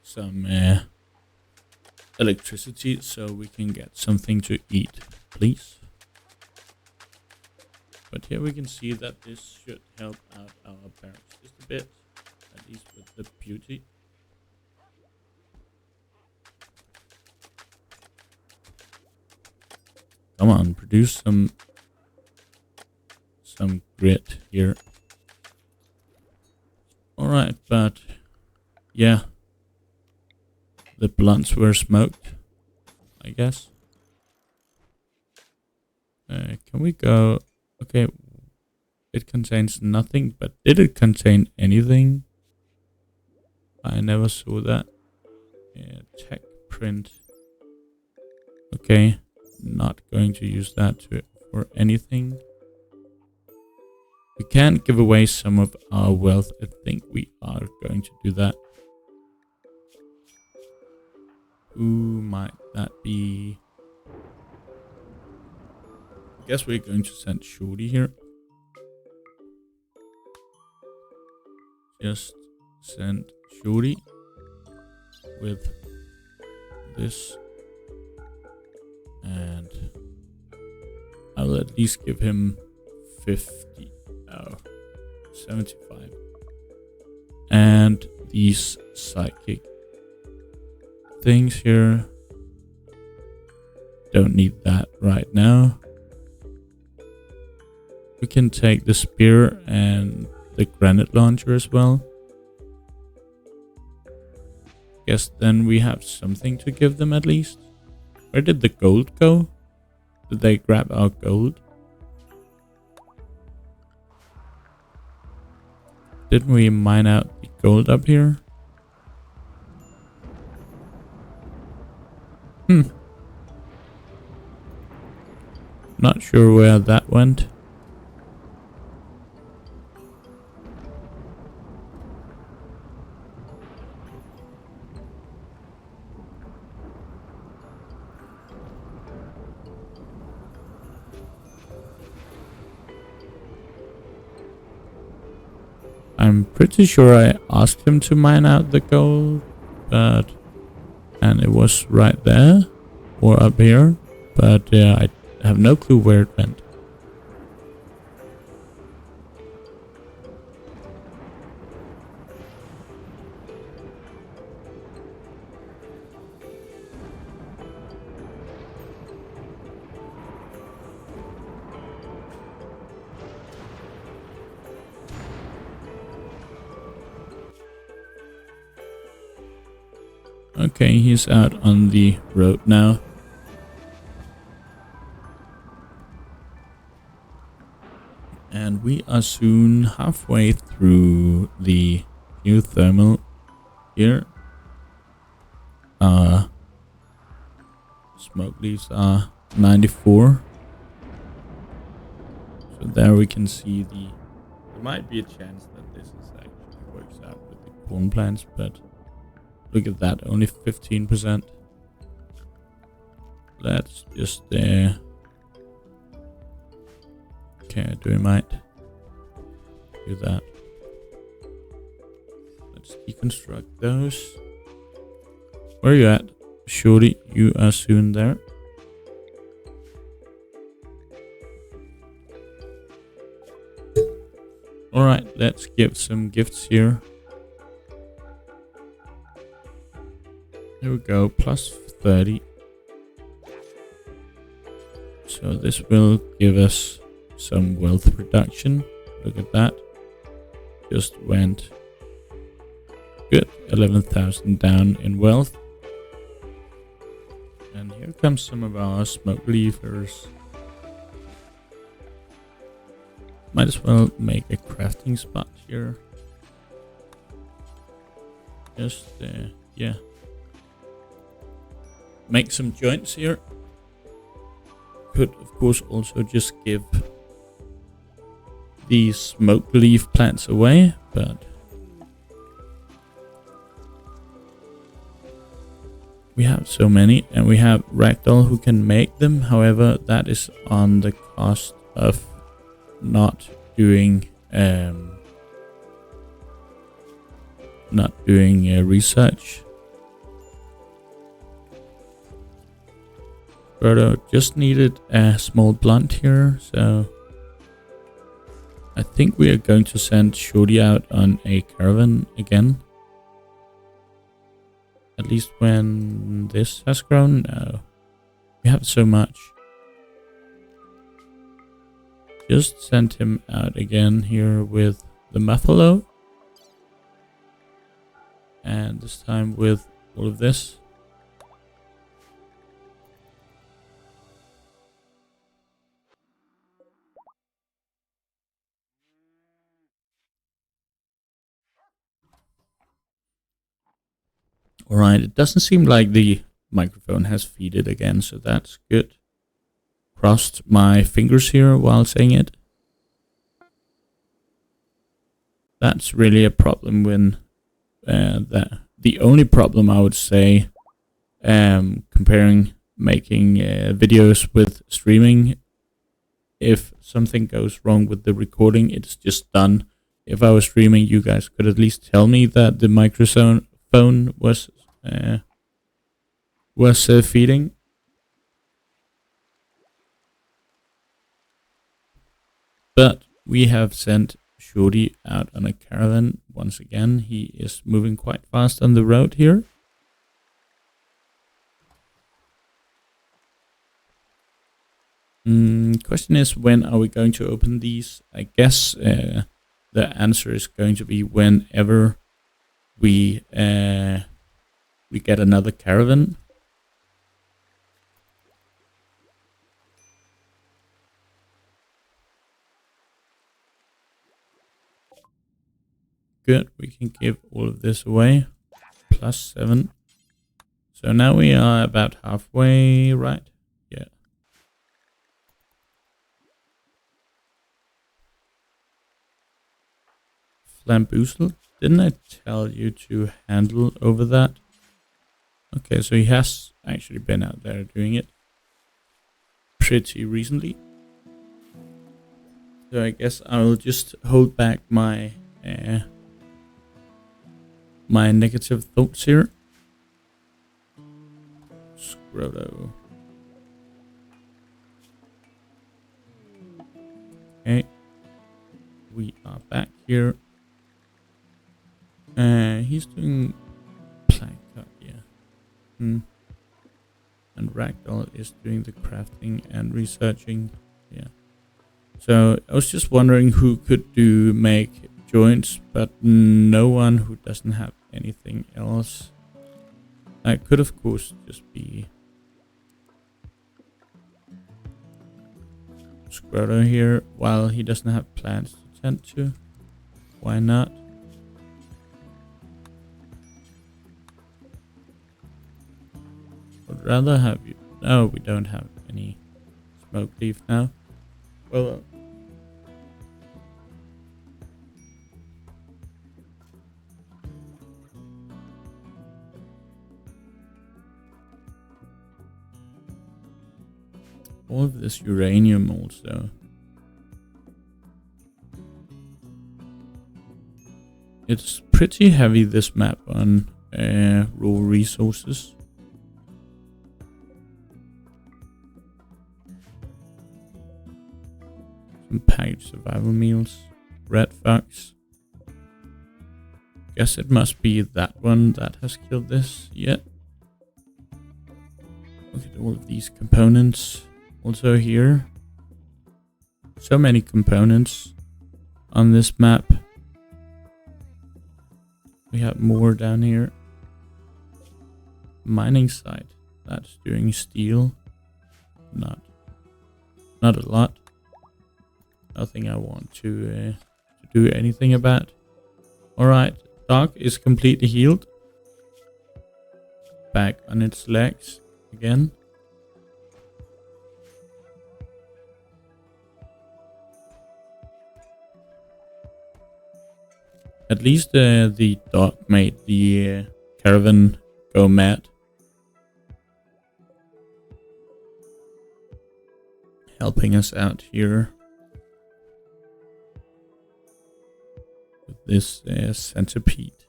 some electricity so we can get something to eat, please. But here we can see that this should help out our barracks just a bit, at least with the beauty. Come on, produce some grit here. Alright, but yeah. The blunts were smoked, I guess. Can we go? Okay, it contains nothing, but did it contain anything? I never saw that. Yeah, tech print. Okay, not going to use that for anything. We can't give away some of our wealth. I think we are going to do that. Who might that be? I guess we're going to send Shorty here. Just send Shorty with this. And I'll at least give him 50. Oh, 75. And these psychic things here. Don't need that right now. We can take the spear and the granite launcher as well. Guess then we have something to give them at least. Where did the gold go? Did they grab our gold? Didn't we mine out the gold up here? Not sure where that went. I'm pretty sure I asked him to mine out the gold, and it was right there or up here, but yeah, I have no clue where it went. Okay, he's out on the road now. And we are soon halfway through the new thermal here. Smoke leaves are 94. So there we can see there might be a chance that this is actually works out with the corn plants, but look at that, only 15%. Let's just okay, we might do that. Let's deconstruct those. Where are you at? Shorty, you are soon there. Alright, let's give some gifts here. Here we go, plus 30. So this will give us some wealth reduction. Look at that. Just went good. 11,000 down in wealth. And here comes some of our smoke leavers. Might as well make a crafting spot here. Just, yeah. Make some joints here. Could, of course, also just give these smoke leaf plants away, but we have so many, and we have Ragdoll who can make them. However, that is on the cost of not doing research. But just needed a small blunt here, so I think we are going to send Shorty out on a caravan again. At least when this has grown. No, we have so much. Just send him out again here with the muffalo. And this time with all of this. Alright, it doesn't seem like the microphone has feeded again, so that's good. Crossed my fingers here while saying it. That's really a problem when the only problem I would say, comparing making videos with streaming, if something goes wrong with the recording, it's just done. If I was streaming, you guys could at least tell me that the microphone was feeding. But we have sent Shorty out on a caravan once again. He is moving quite fast on the road here. Question is, when are we going to open these? I guess the answer is going to be whenever we get another caravan. Good, we can give all of this away. +7. So now we are about halfway, right? Yeah. Flamboozle, didn't I tell you to handle over that? Okay, so he has actually been out there doing it pretty recently. So I guess I will just hold back my my negative thoughts here. Scroto. Okay. We are back here. He's doing plank cut, yeah. And Ragdoll is doing the crafting and researching, yeah. So I was just wondering who could make joints, but no one who doesn't have anything else. I could of course just be Scroto here while he doesn't have plans to tend to. Why not? Would rather have you. No, we don't have any smoke leaf now. Well, all of this uranium also. It's pretty heavy, this map, on raw resources. Some packaged survival meals. Red fox. Guess it must be that one that has killed this. Yeah. Look at all of these components. Also here. So many components on this map. We have more down here. Mining site. That's doing steel. Not a lot. Nothing I want to do anything about. Alright, dog is completely healed. Back on its legs again. At least the dog made the caravan go mad. Helping us out here. With this centipede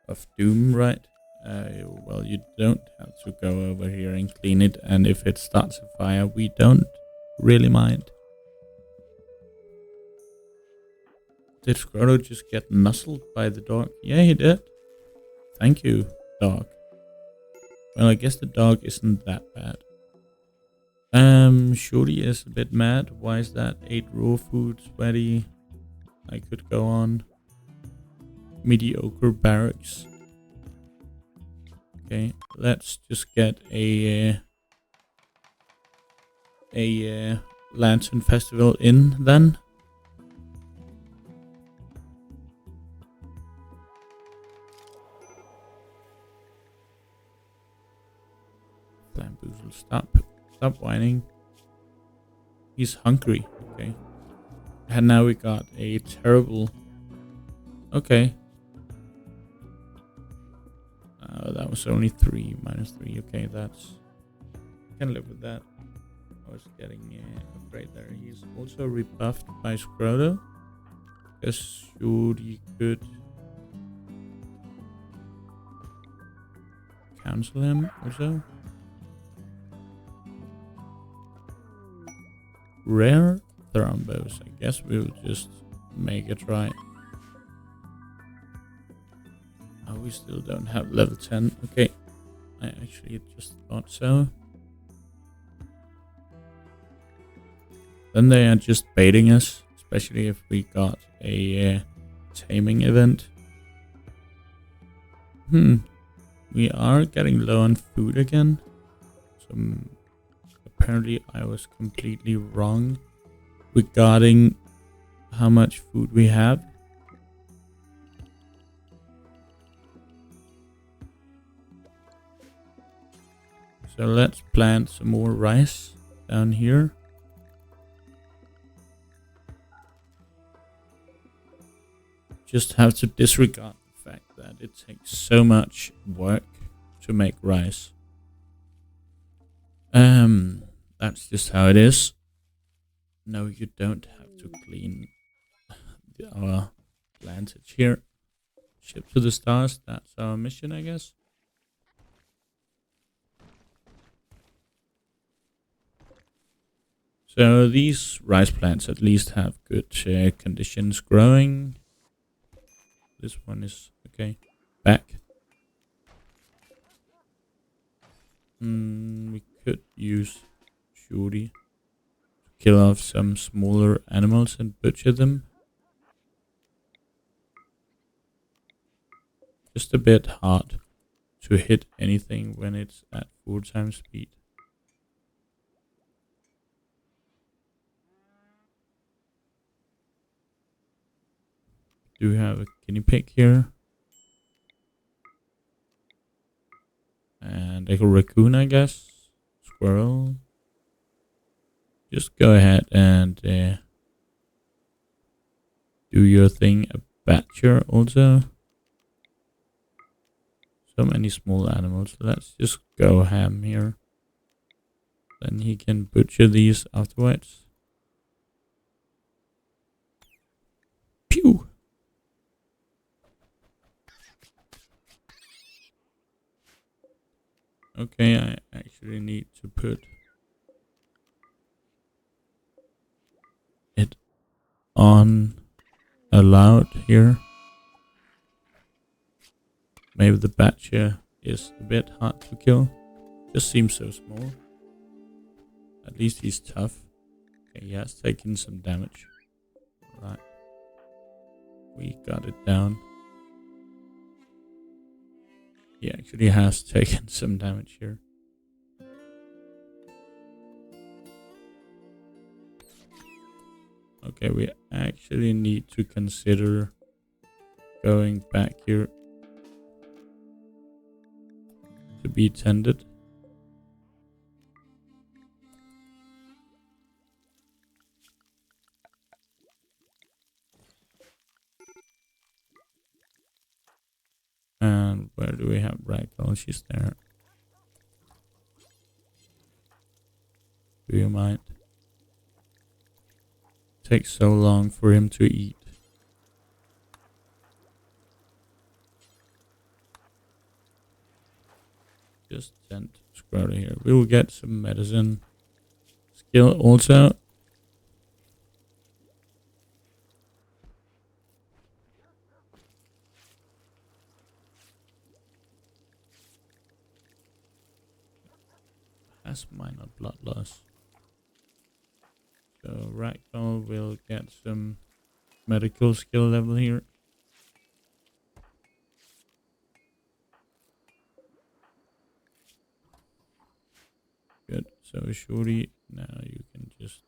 of doom, right? Well, you don't have to go over here and clean it. And if it starts a fire, we don't really mind. Did Scroto just get nuzzled by the dog? Yeah, he did. Thank you, dog. Well, I guess the dog isn't that bad. Shorty is a bit mad. Why is that? 8 raw food, sweaty. I could go on. Mediocre barracks. Okay, let's just get a lantern festival in then. Flamboozle, stop whining. He's hungry. Okay. And now we got a terrible Okay. That was only 3 minus 3. Okay, that's... I can live with that. I was getting afraid there. He's also rebuffed by Scroto. Guess Shuri could cancel him also. Rare thrombos. I guess we'll just make a try. Oh, we still don't have level 10. Okay. I actually just thought so. Then they are just baiting us, especially if we got a taming event. We are getting low on food again. So apparently I was completely wrong regarding how much food we have. So let's plant some more rice down here. Just have to disregard the fact that it takes so much work to make rice. That's just how it is. No, you don't have to clean our plantage here. Ship to the stars, that's our mission, I guess. So these rice plants at least have good conditions growing. This one is okay. Back. We could use Shuri to kill off some smaller animals and butcher them. Just a bit hard to hit anything when it's at full-time speed. Do we have a guinea pig here? And like a raccoon, I guess. Squirrel. Just go ahead and do your thing. A badger also. So many small animals. Let's just go ham here. Then he can butcher these afterwards. Pew! Okay, I actually need to put it on allowed here. Maybe the badger is a bit hard to kill. Just seems so small. At least he's tough. Okay, he has taken some damage. Right. We got it down. He actually has taken some damage here. Okay, we actually need to consider going back here to be tended. And where do we have Ragdoll? She's there. Do you mind? Takes so long for him to eat. Just send Scroto here. We will get some medicine skill also. Has minor blood loss. So Ragdoll will get some medical skill level here. Good. So Shuri, now you can just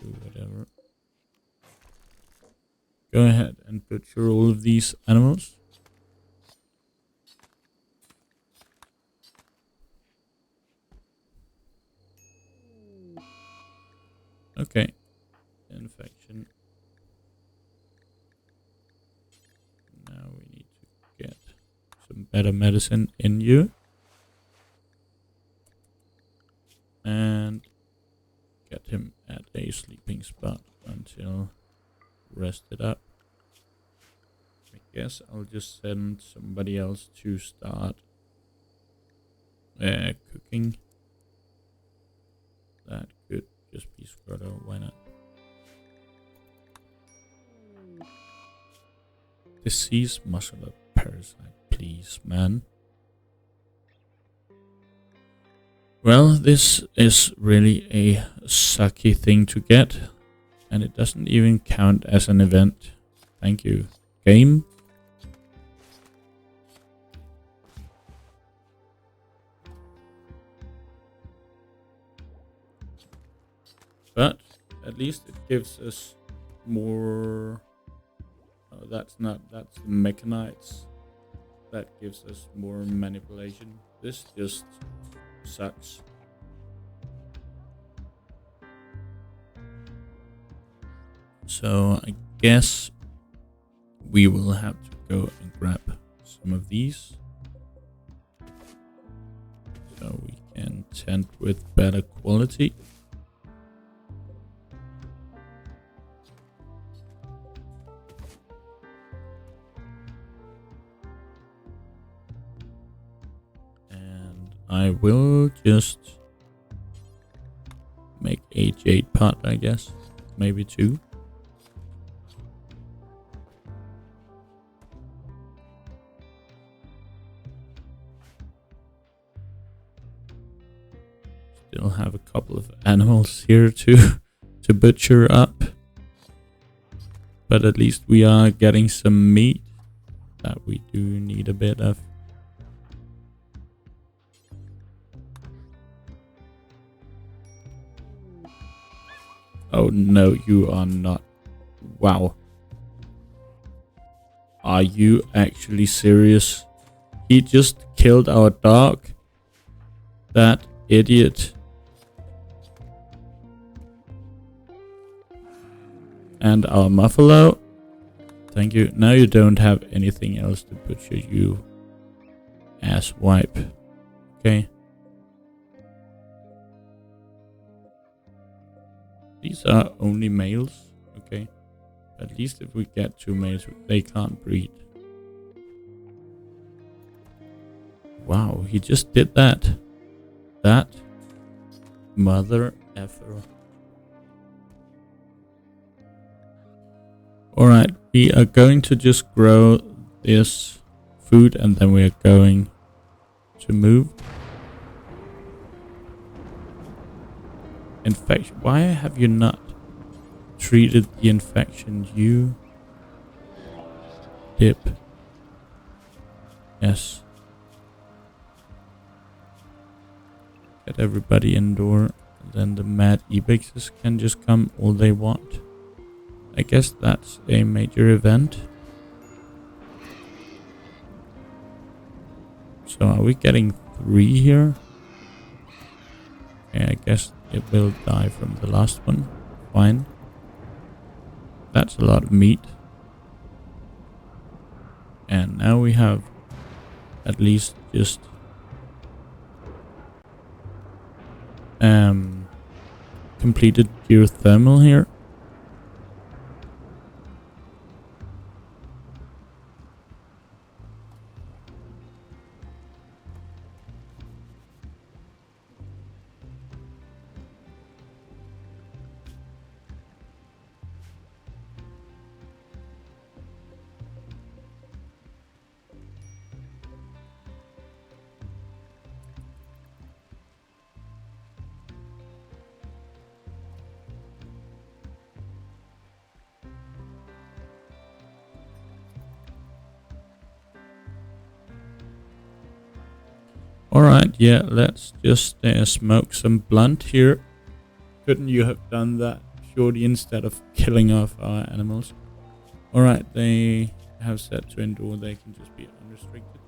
do whatever. Go ahead and butcher all of these animals. Okay. Infection. better medicine in you. And get him at a sleeping spot until rested up. I guess I'll just send somebody else to start cooking. That could just be Squirtle, why not? Disease muscular parasite, please, man. Well, this is really a sucky thing to get, and it doesn't even count as an event. Thank you, game. But at least it gives us more. Oh, that's the mechanoids. That gives us more manipulation. This just sucks. So I guess we will have to go and grab some of these so we can tend with better quality. I will just make a jade pot, I guess. Maybe 2. Still have a couple of animals here to butcher up. But at least we are getting some meat that we do need a bit of. Oh no, you are not. Wow. Are you actually serious? He just killed our dog. That idiot. And our muffalo. Thank you. Now you don't have anything else to butcher, you ass wipe. Okay. These are only males, okay. At least if we get 2 males, they can't breed. Wow, he just did that. That mother effer. Alright, we are going to just grow this food and then we are going to move. Infection. Why have you not treated the infection? You dip. Yes. Get everybody indoor. Then the mad ebixes can just come all they want. I guess that's a major event. So are we getting 3 here? Okay, I guess it will die from the last one. Fine. That's a lot of meat. And now we have at least just completed geothermal here. Alright, yeah, let's just smoke some blunt here. Couldn't you have done that, Shorty, instead of killing off our animals? Alright, they have set to endure, they can just be unrestricted.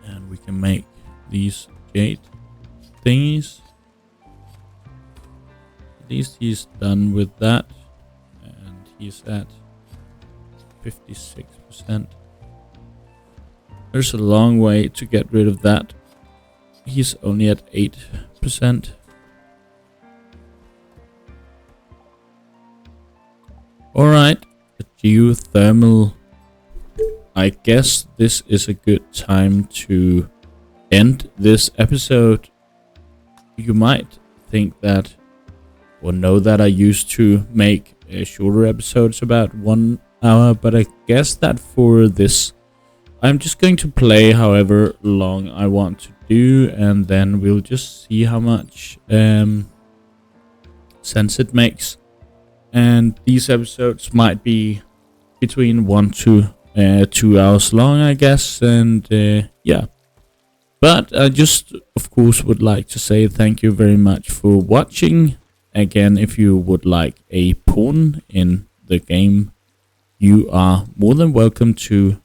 And we can make these gate thingies. At least he's done with that. And he's at 56%. There's a long way to get rid of that. He's only at 8%. Alright, a geothermal. I guess this is a good time to end this episode. You might think that, or know that I used to make shorter episodes about 1 hour, but I guess that for this, I'm just going to play however long I want to do, and then we'll just see how much sense it makes. And these episodes might be between 1 to 2 hours long, I guess, and yeah. But I just, of course, would like to say thank you very much for watching. Again, if you would like a pawn in the game, you are more than welcome to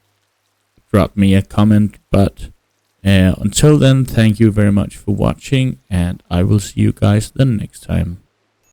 drop me a comment. But until then, thank you very much for watching, and I will see you guys the next time.